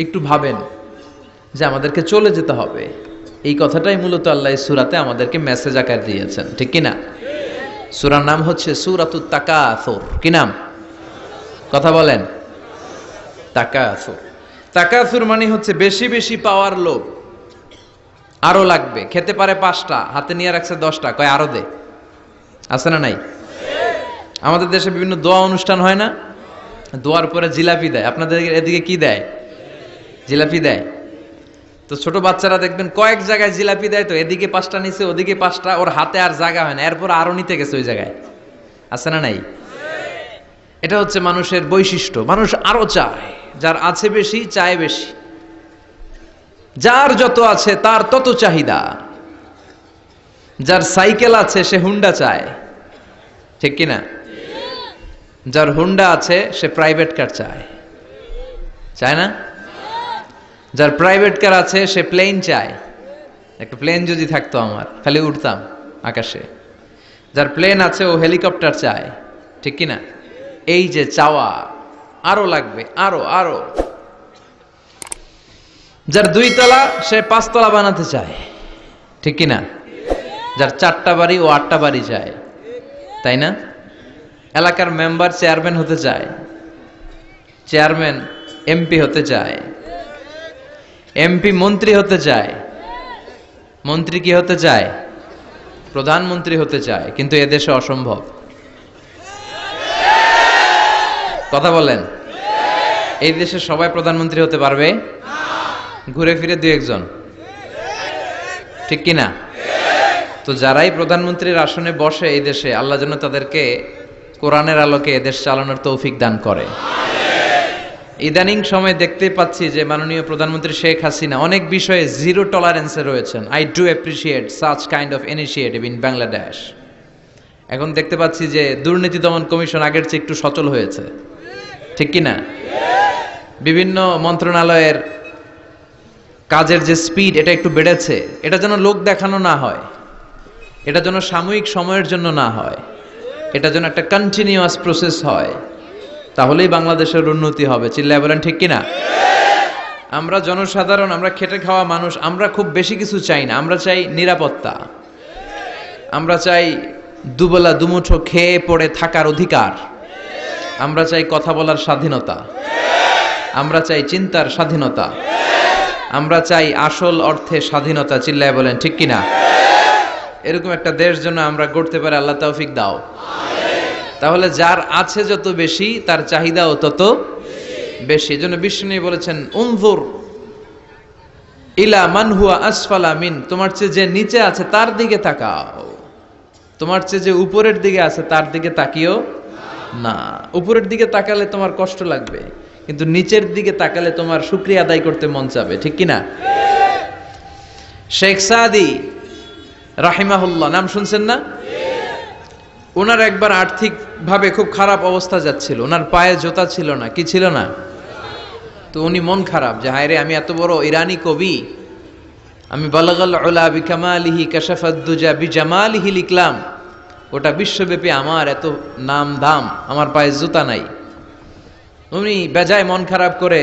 একটু ভাবেন যে আমাদেরকে চলে যেতে হবে। এই কথাটাই মূলত আল্লাহ সূরাতে আমাদেরকে মেসেজ আকার দিয়েছেন, ঠিক কিনা? সূরার নাম হচ্ছে সূরাতুত তাকাসুর। কি নাম? কথা বলেন। তাকাসুর। তাকাসুর মানে হচ্ছে বেশি বেশি পাওয়ার লোভ। আরো লাগবে, খেতে পারে 5টা, হাতে নিয়ে রাখছে 10টা, কয় আরো দে। আছে না নাই? আমাদের দেশে বিভিন্ন দোয়া অনুষ্ঠান হয় না? দোয়ার পরে জিলাপি দেয়। আপনাদের এদিকে কি দেয়? জিলাপি দেয়। তো ছোট বাচ্চারা দেখবেন কয়েক জায়গায় জিলাপি দেয়, তো এদিকে 5টা নিচে, ওদিকে 5টা, ওর হাতে আর জায়গা হয় না, এরপর আরো নিতে গেছে ওই জায়গায়। আছে না নাই? এটা হচ্ছে মানুষের বৈশিষ্ট্য। মানুষ আরো চায়, যার আছে বেশি চায় বেশি। যার যত আছে তার তত চাহিদা। যার সাইকেল আছে সে হুন্ডা চায়, ঠিক কিনা? যার হুন্ডা আছে সে প্রাইভেট কার চায়, চায় না? যার প্রাইভেট কার আছে সে প্লেন চায়। একটা প্লেন যদি থাকতো আমার, খালি উঠতাম আকাশে। যার প্লেন আছে ও হেলিকপ্টার চায়, ঠিক কিনা? এই যে চাওয়া, আরো লাগবে, আরো আরো। যার 2 তলা সে 5 তলা বানাতে চায়, ঠিক কিনা? যার 4টা বাড়ি ও 8টা বাড়ি চায়, তাই না? এলাকার মেম্বার চেয়ারম্যান হতে চায়, চেয়ারম্যান এমপি হতে চায়, এমপি মন্ত্রী হতে চায়, মন্ত্রী কি হতে চায়? প্রধানমন্ত্রী হতে চায়। কিন্তু এদেশে অসম্ভব। কথা বলেন। এই দেশে সবাই প্রধানমন্ত্রী হতে পারবে? ঘুরে ফিরে 2-1 জন, ঠিক কিনা? তো যারাই প্রধানমন্ত্রীর আসনে বসে এই দেশে, আল্লাহ যেন তাদেরকে কোরআনের আলোকে এদেশ চালানোর তৌফিক দান করে। ইদানিং সময় দেখতে পাচ্ছি যে মাননীয় প্রধানমন্ত্রী শেখ হাসিনা অনেক বিষয়ে জিরো টলারেন্সে রয়েছেন। I do appreciate such kind of initiative in Bangladesh. এখন দেখতে পাচ্ছি যে দুর্নীতি দমন কমিশন আগের চেয়ে একটু সচল হয়েছে, ঠিক কিনা? বিভিন্ন মন্ত্রণালয়ের কাজের যে স্পিড, এটা একটু বেড়েছে। এটা যেন লোক দেখানো না হয়, এটা যেন সাময়িক সময়ের জন্য না হয়, এটা যেন একটা কন্টিনিউয়াস প্রসেস হয়। তাহলেই বাংলাদেশের উন্নতি হবে। চিল্লায় বলেন, ঠিক কিনা? আমরা জনসাধারণ, আমরা খেটে খাওয়া মানুষ, আমরা খুব বেশি কিছু চাই না। আমরা চাই নিরাপত্তা, আমরা চাই দুবেলা দুমুঠো খেয়ে পড়ে থাকার অধিকার, আমরা চাই কথা বলার স্বাধীনতা, আমরা চাই চিন্তার স্বাধীনতা, আমরা চাই আসল অর্থে স্বাধীনতা। চিল্লায় বলেন, ঠিক কিনা? এরকম একটা দেশ যেন আমরা গড়তে পারি, আল্লাহ তৌফিক দাও। তাহলে যার আছে যত বেশি, তার চাহিদাও তত বেশি। এজন্য বিষ্ণু বলেছেন, উনজুর ইলা মান হুয়া আসফালা মিন, তোমার চেয়ে যে নিচে আছে তার দিকে তাকাও, তোমার চেয়ে যে উপরের দিকে আছে তার দিকে তাকিও না। উপরের দিকে তাকালে তোমার কষ্ট লাগবে, কিন্তু নিচের দিকে তাকালে তোমার শুকরিয়া আদায় করতে মন চাবে, ঠিক কিনা? শেখ সাদি রাহিমাহুল্লাহ নাম শুনছেন না? ওনার একবার আর্থিক ভাবে খুব খারাপ অবস্থা যাচ্ছিল, ওনার পায়ে জোতা ছিল না। কি ছিল না? তো উনি মন খারাপ যে হায়রে, আমি এত বড় ইরানি কবি, আমি বালাগাল উলা বিকামালিহি কাশাফাদ দুজা বিজামালিহি লিখলাম, ওটা বিশ্বব্যাপী আমার এত নাম দাম, আমার পায়ে জুতা নাই। উনি বেজায় মন খারাপ করে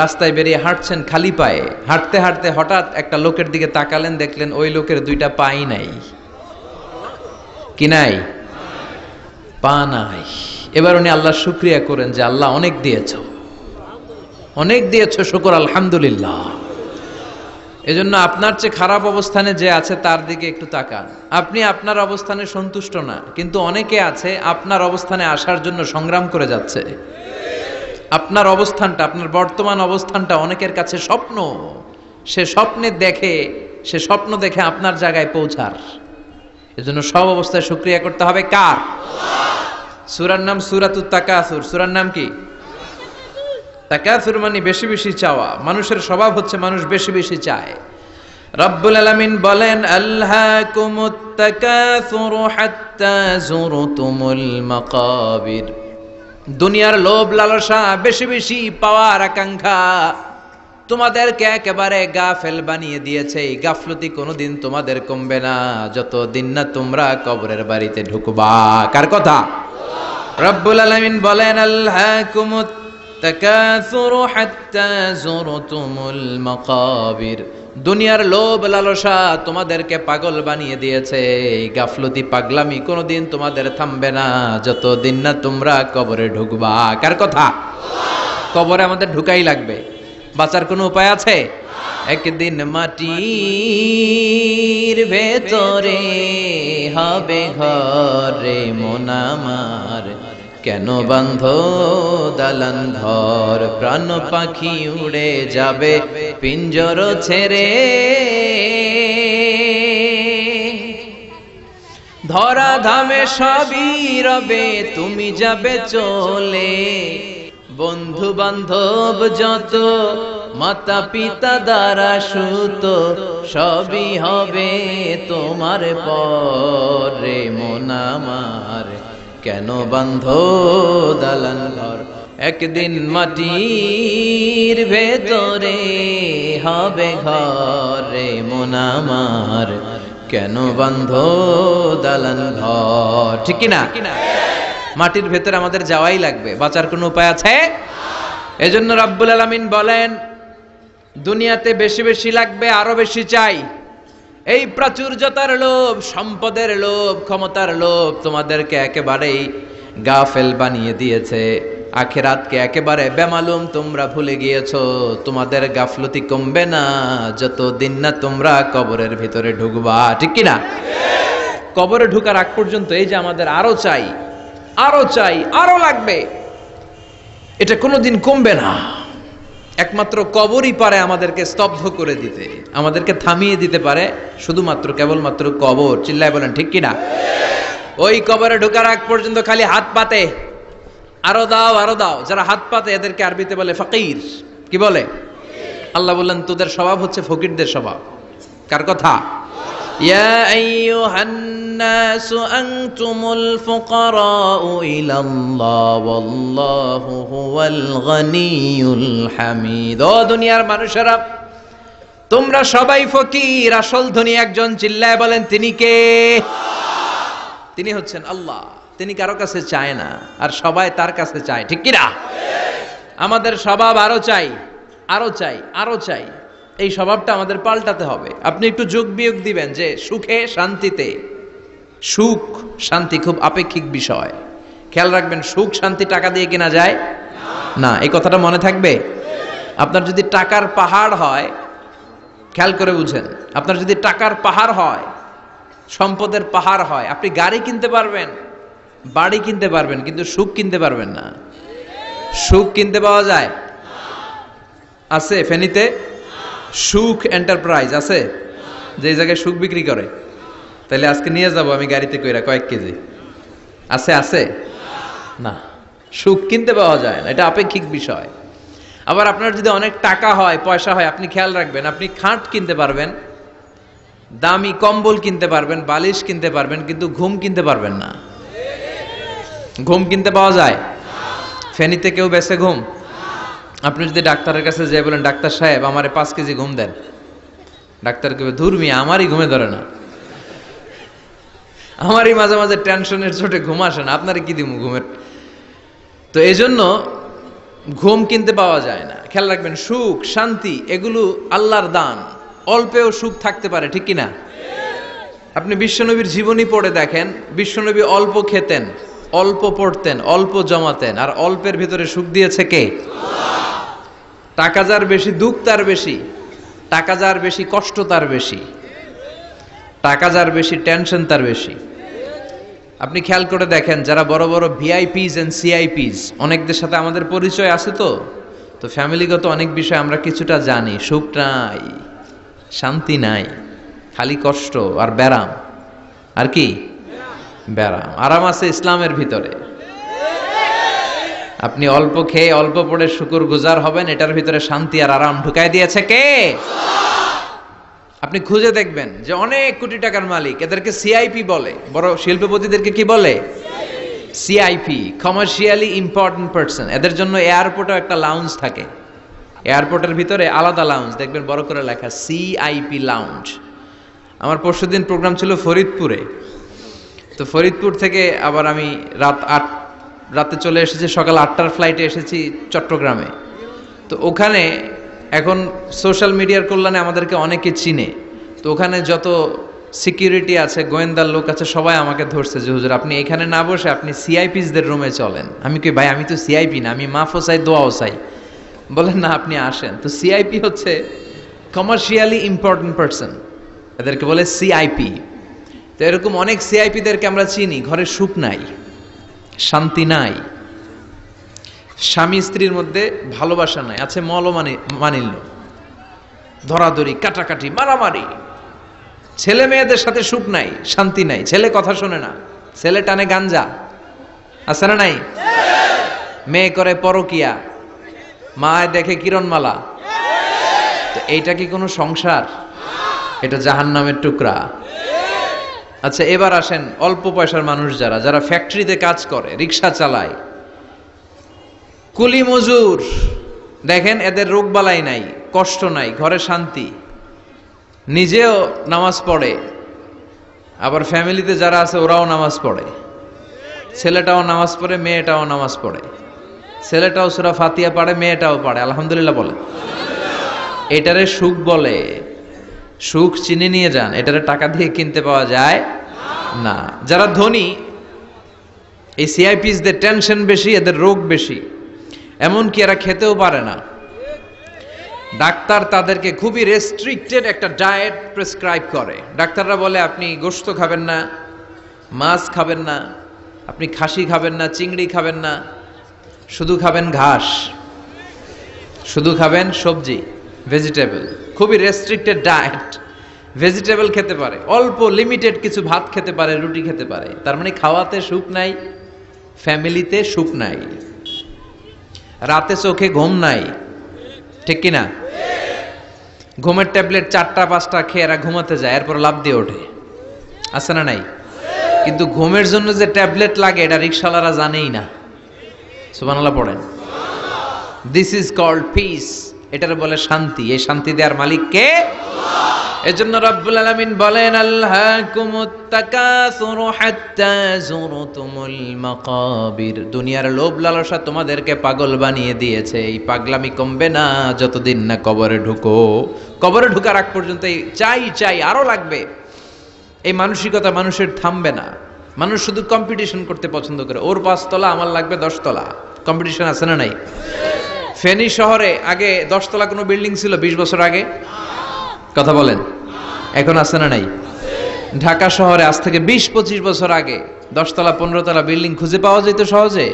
রাস্তায় বেরিয়ে হাঁটছেন খালি পায়ে। হাঁটতে হাঁটতে হঠাৎ একটা লোকের দিকে তাকালেন, দেখলেন ওই লোকের 2টা পাই নাই। কি নাই? পা নাই। এবার উনি আল্লাহর শুকরিয়া করেন যে আল্লাহ অনেক দিয়েছো, অনেক দিয়েছো, শুকর আলহামদুলিল্লাহ। এজন্য আপনার চেয়ে খারাপ অবস্থানে যে আছে তার দিকে একটু তাকান। আপনি আপনার অবস্থানে সন্তুষ্ট না, কিন্তু অনেকে আছে আপনার অবস্থানে আসার জন্য সংগ্রাম করে যাচ্ছে। আপনার অবস্থানটা, আপনার বর্তমান অবস্থানটা অনেকের কাছে স্বপ্ন। সে স্বপ্ন দেখে আপনার জায়গায় পৌঁছার। এজন্য সব অবস্থায় শুকরিয়া করতে হবে। কার? সূরার নাম সূরাতুত তাকাসুর। সূরার নাম কি? তাকাসুর মানে বেশি বেশি চাওয়া। মানুষের স্বভাব হচ্ছে মানুষ বেশি বেশি চায়। রব্বুল আলামিন বলেন, আলহাকুমুত তাকাসুর হাত্তা যুরতুমুল মাকাবির। দুনিয়ার লোভ লালসা, বেশি বেশি পাওয়ার আকাঙ্ক্ষা তোমাদেরকে একেবারে গাফেল বানিয়ে দিয়েছে। এই গাফলতি কোনোদিন তোমাদের কমবে না যতদিন না তোমরা কবরের বাড়িতে ঢুকবা। কার কথা? রব্বুল আলামিন বলেন, আলহাকুমুত তাকাসুরু হাত্তা যুরতুমুল মাকাবির। দুনিয়ার লোভ লালসা তোমাদেরকে পাগল বানিয়ে দিয়েছে। এই গাফলতি পাগলামি কোনোদিন তোমাদের থামবে না যতদিন না তোমরা কবরে ঢুকবা। কার কথা? কবরে আমাদের ঢুকাই লাগবে, বাঁচার কোনো উপায় আছে? একদিন মাটির ভেতরে হবে ঘরে মন আমার, কেন বান্ধ দালান ঘর? প্রাণ পাখি উড়ে যাবে পিঞ্জর ছেড়ে, ধরা ধামে সবই রবে তুমি যাবে চলে। বন্ধু বান্ধব যত মাতা পিতা দ্বারা সুত সবই হবে তোমার পরে মন আমার, কেন বান্ধ দালান ঘর? একদিন মাটির ভেতরে হবে ঘরে মন আমার, কেন বান্ধ দালান ঘর? ঠিক কিনা? মাটির ভেতরে আমাদের যাওয়াই লাগবে, বাঁচার কোনো উপায় আছে? এজন্য রাব্বুল আলামিন বলেন দুনিয়াতে বেশি বেশি লাগবে, আরো বেশি চাই। এই প্রাচুর্যতার লোভ, সম্পদের লোভ, ক্ষমতার লোভ তোমাদেরকে একেবারেই গাফেল বানিয়ে দিয়েছে। আখিরাতকে একেবারে বেমালুম তোমরা ভুলে গিয়েছো। তোমাদের গাফলতি কমবে না যতদিন না তোমরা কবরের ভিতরে ঢুকবা। ঠিক কিনা? কবরে ঢুকার আগ পর্যন্ত এই যে আমাদের আরো চাই, আরো চাই, আরো লাগবে, এটা কোনোদিন কমবে না। একমাত্র কবরই পারে আমাদেরকে স্তব্ধ করে দিতে, আমাদেরকে থামিয়ে দিতে পারে শুধুমাত্র কেবলমাত্র কবর। চিল্লায় বলেন ঠিক কিনা? ওই কবরে ঢোকার আগ পর্যন্ত খালি হাত পাতে, আরো দাও আরো দাও। যারা হাত পাতে এদেরকে আরবিতে বলে ফকির। কি বলে? আল্লাহ বললেন তোদের স্বভাব হচ্ছে ফকিরদের স্বভাব। কার কথা? ইয়া আইয়ুহান নাসু আনতুমুল ফুকারাউ ইলাল্লাহ ওয়াল্লাহু হুয়াল গনিয়ুল হামিদ। ও দুনিয়ার মানুষেরা, তোমরা সবাই ফকির, আসল ধনী একজন। চিল্লায় বলেন তিনি কে? তিনি হচ্ছেন আল্লাহ। তিনি কারো কাছে চায় না, আর সবাই তার কাছে চায়। ঠিক কিনা? আমাদের স্বভাব আরো চাই, আরো চাই, আরো চাই। এই স্বভাবটা আমাদের পাল্টাতে হবে। আপনি একটু যোগ বিয়োগ দিবেন যে সুখে শান্তিতে, সুখ শান্তি খুব আপেক্ষিক বিষয়। খেয়াল রাখবেন, সুখ শান্তি টাকা দিয়ে কেনা যায় না। এই কথাটা মনে থাকবে। আপনার যদি টাকার পাহাড় হয়, খেয়াল করে বুঝেন, আপনার যদি টাকার পাহাড় হয়, সম্পদের পাহাড় হয়, আপনি গাড়ি কিনতে পারবেন, বাড়ি কিনতে পারবেন, কিন্তু সুখ কিনতে পারবেন না। সুখ কিনতে পাওয়া যায়? আছে ফেনীতে সুখ এন্টারপ্রাইজ আছে, যে জায়গায় সুখ বিক্রি করে। তাহলে আজকে নিয়ে যাব আমি গাড়িতে কইরা কয়েক কেজি। আছে? আছে না। সুখ কিনতে পাওয়া যায় না, এটা আপেক্ষিক বিষয়। আবার আপনার যদি অনেক টাকা হয়, পয়সা হয়, আপনি খেয়াল রাখবেন, আপনি খাট কিনতে পারবেন, দামি কম্বল কিনতে পারবেন, বালিশ কিনতে পারবেন, কিন্তু ঘুম কিনতে পারবেন না। ঘুম কিনতে পাওয়া যায়? ফেনীতে কেউ বেছে ঘুম? আপনি যদি ডাক্তারের কাছে যেয়ে বলেন ডাক্তার সাহেব আমারে 5 কেজি ঘুম দেন, ডাক্তার কবে ধুর মিয়া আমারই ঘুমে ধরে না, আমারই মাঝে মাঝে টেনশনের চোটে ঘুম আসে না, আপনারে কি দিব ঘুমের। তো এই জন্য ঘুম কিনতে পাওয়া যায় না। খেয়াল রাখবেন, সুখ শান্তি এগুলো আল্লাহর দান। অল্পেও সুখ থাকতে পারে। ঠিক কিনা? আপনি বিশ্বনবীর জীবনী পড়ে দেখেন, বিশ্বনবী অল্প খেতেন, অল্প পড়তেন, অল্প জমাতেন, আর অল্পের ভিতরে সুখ দিয়েছে কে? টাকা যার বেশি দুঃখ তার বেশি, টাকা যার বেশি কষ্ট তার বেশি, টাকা যার বেশি টেনশন তার বেশি। আপনি খেয়াল করে দেখেন, যারা বড় বড় ভিআইপিস এন্ড সিআইপিস, অনেকদের সাথে আমাদের পরিচয় আছে, তো ফ্যামিলিগত অনেক বিষয় আমরা কিছুটা জানি। সুখ নাই, শান্তি নাই, খালি কষ্ট আর ব্যারাম। আর কি? ব্যারাম। আরাম আছে ইসলামের ভিতরে। আপনি অল্প খেয়ে অল্প পড়ে শুকর গুজার হবেন, এটার ভিতরে শান্তি আর আরাম ঢুকাই দিয়েছে কে? আপনি খুঁজে দেখবেন যে অনেক কোটি টাকার মালিক, এদেরকে সিআইপি বলে। বড় শিল্পপতিদেরকে কি বলে? CIP, commercially important person. এদের জন্য এয়ারপোর্টে একটা লাউঞ্জ থাকে, এয়ারপোর্টের ভিতরে আলাদা লাউঞ্জ, দেখবেন বড় করে লেখা সিআইপি লাউঞ্জ। আমার পরশুদিন প্রোগ্রাম ছিল ফরিদপুরে, তো ফরিদপুর থেকে আবার আমি রাত রাতে চলে এসেছি, সকাল 8টার ফ্লাইটে এসেছি চট্টগ্রামে। তো ওখানে এখন সোশ্যাল মিডিয়ার কল্যাণে আমাদেরকে অনেকে চিনে। তো ওখানে যত সিকিউরিটি আছে, গোয়েন্দার লোক আছে, সবাই আমাকে ধরছে যে হুজুর আপনি এখানে না বসে আপনি সিআইপিসদের রুমে চলেন। আমি কই ভাই আমি তো সিআইপি না, আমি মাফও চাই দোয়াও চাই। বলেন না আপনি আসেন। তো সিআইপি হচ্ছে কমার্শিয়ালি ইম্পর্টেন্ট পারসন, এদেরকে বলে সিআইপি। তো এরকম অনেক সিআইপিদেরকে আমরা চিনি। ঘরে সুখ নাই, শান্তি নাই, স্বামী স্ত্রীর মধ্যে ভালোবাসা নাই, আছে মানিল্য, ধরাধরি, কাটাকাটি, মারামারি। ছেলে মেয়েদের সাথে সুখ নাই, শান্তি নাই, ছেলে কথা শোনে না, ছেলে টানে গাঞ্জা, আছে না নাই? মেয়ে করে পরকিয়া, মা দেখে কিরণমালা। তো এইটা কি কোনো সংসার? এটা জাহান্নামের টুকরা। আচ্ছা এবার আসেন অল্প পয়সার মানুষ যারা যারা ফ্যাক্টরিতে কাজ করে, রিক্সা চালায়, কুলি মজুর, দেখেন এদের রোগবালাই নাই, কষ্ট নাই, ঘরে শান্তি, নিজেও নামাজ পড়ে, আবার ফ্যামিলিতে যারা আছে ওরাও নামাজ পড়ে, ছেলেটাও নামাজ পড়ে, মেয়েটাও নামাজ পড়ে, ছেলেটাও সূরা ফাতিহা পড়ে, মেয়েটাও পড়ে, আলহামদুলিল্লাহ বলে। এটারে সুখ বলে। সুখ চিনে নিয়ে যান, এটারে টাকা দিয়ে কিনতে পাওয়া যায় না। যারা ধনী, এই সিআইপিসদের টেনশন বেশি, এদের রোগ বেশি, এমনকি এরা খেতেও পারে না। ডাক্তার তাদেরকে খুবই রেস্ট্রিক্টেড একটা ডায়েট প্রেসক্রাইব করে। ডাক্তাররা বলে আপনি গোশত খাবেন না, মাছ খাবেন না, আপনি খাসি খাবেন না, চিংড়ি খাবেন না, শুধু খাবেন ঘাস, শুধু খাবেন সবজি, ভেজিটেবল। খুবই রেস্ট্রিক্টেড ডায়েট। ভেজিটেবল খেতে পারে, অল্প লিমিটেড কিছু ভাত খেতে পারে, রুটি খেতে পারে। তার মানে খাওয়াতে সুখ নাই, ফ্যামিলিতে সুখ নাই, রাতে চোখে ঘুম নাই, ঠিক কিনা? ঘুমের ট্যাবলেট 4টা-5টা খেয়ে এরা ঘুমাতে যায়, এরপর লাফ দিয়ে ওঠে, আছে না নাই? কিন্তু ঘুমের জন্য যে ট্যাবলেট লাগে এটা রিকশাওয়ালারা জানেই না। সুবহানাল্লাহ পড়েন। This is called peace. এটার বলে শান্তি। এই শান্তি দেওয়ার মালিক কে? এজন্য রব্বুল আলামিন বলেন আল্লাহকুমুত তাকাসুরু হাত্তা যুরতুমুল মাকাবির। দুনিয়ার লোভ লালসা তোমাদেরকে পাগল বানিয়ে দিয়েছে। এই পাগলামি কমবে না যতদিন না কবরে ঢুকো। কবরে ঢোকার আগ পর্যন্ত চাই চাই আরো লাগবে, এই মানসিকতা মানুষের থামবে না। মানুষ শুধু কম্পিটিশন করতে পছন্দ করে, ওর 5 তলা আমার লাগবে 10 তলা। কম্পিটিশন আছে না নাই? ফেনী শহরে আগে 10 তলা কোনো বিল্ডিং ছিল 20 বছর আগে? কথা বলেন, এখন আছে না নাই? ঢাকা শহরে আজ থেকে 20-25 বছর আগে 10 তলা 15 তলা বিল্ডিং খুঁজে পাওয়া যেত সহজে।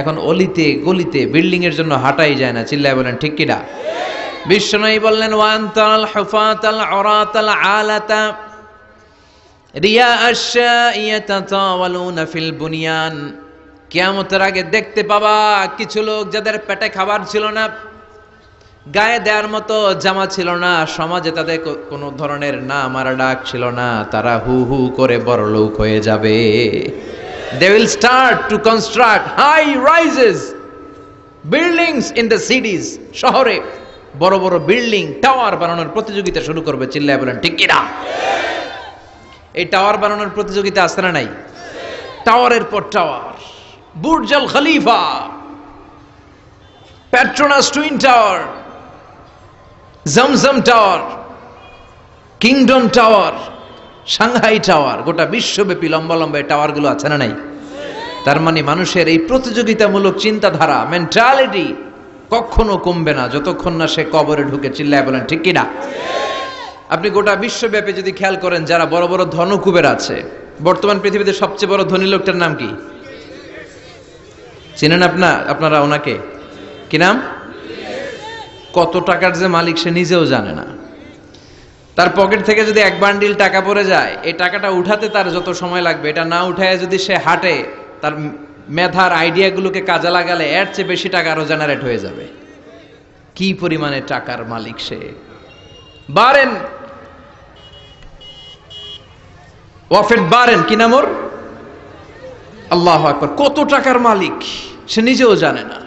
এখন অলিতে গলিতে বিল্ডিং এর জন্য হাঁটাই যায় না। চিল্লায় বলেন ঠিক কিনা? বিশ্বনবী বললেন ওয়ান্তাল হুফাতাল উরাতাল আলাতা রিয়া আশ-শাইয়াতাতাওয়ালুনা ফিল বুনিয়ান। কিয়ামতের আগে দেখতে পাবা কিছু লোক যাদের পেটে খাবার ছিল না, গায়ে দেওয়ার মতো জামা ছিল না, সমাজে তাদের কোনো ধরনের নাম আর ডাক ছিল না, তারা হু হু করে বড়লোক হয়ে যাবে। They will start to construct high rises buildings in the cities. শহরে বড় বড় বিল্ডিং, টাওয়ার বানানোর প্রতিযোগিতা শুরু করবে। চিল্লায় বলেন ঠিক কিনা? এই টাওয়ার বানানোর প্রতিযোগিতা আছে না নাই? টাওয়ারের পর tower, Burj Al Khalifa, Petronas twin tower, Zamzam tower, kingdom tower, Shanghai tower, গোটা বিশ্বব্যাপী লম্বা লম্বা টাওয়ার গুলো আছে না নাই? তার মানে মানুষের এই প্রতিযোগিতামূলক চিন্তাধারা, মেন্টালিটি কখনো কমবে না যতক্ষণ না সে কবরে ঢুকে। চিল্লায় বলেন ঠিক কিনা? আপনি গোটা বিশ্বব্যাপী যদি খেয়াল করেন, যারা বড় বড় ধনকুবের আছে, বর্তমান পৃথিবীতে সবচেয়ে বড় ধনী লোকটার নাম কি চিনেন আপনারা ওনাকে? কি নাম? কত টাকার যে মালিক সে নিজেও জানে না। তার পকেট থেকে যদি 1 বান্ডিল টাকা পড়ে যায়, এই টাকাটা উঠাতে তার যত সময় লাগবে, এটা না উঠায় যদি সে হাঁটে, তার মেধার আইডিয়াগুলোকে কাজে লাগালে এর চেয়ে বেশি টাকা আরো জেনারেট হয়ে যাবে। কি পরিমাণে টাকার মালিক সে! বারেন ওয়াফেদ বারেন, কি নাম ওর? আল্লাহু আকবার। কত টাকার মালিক সে নিজেও জানে না।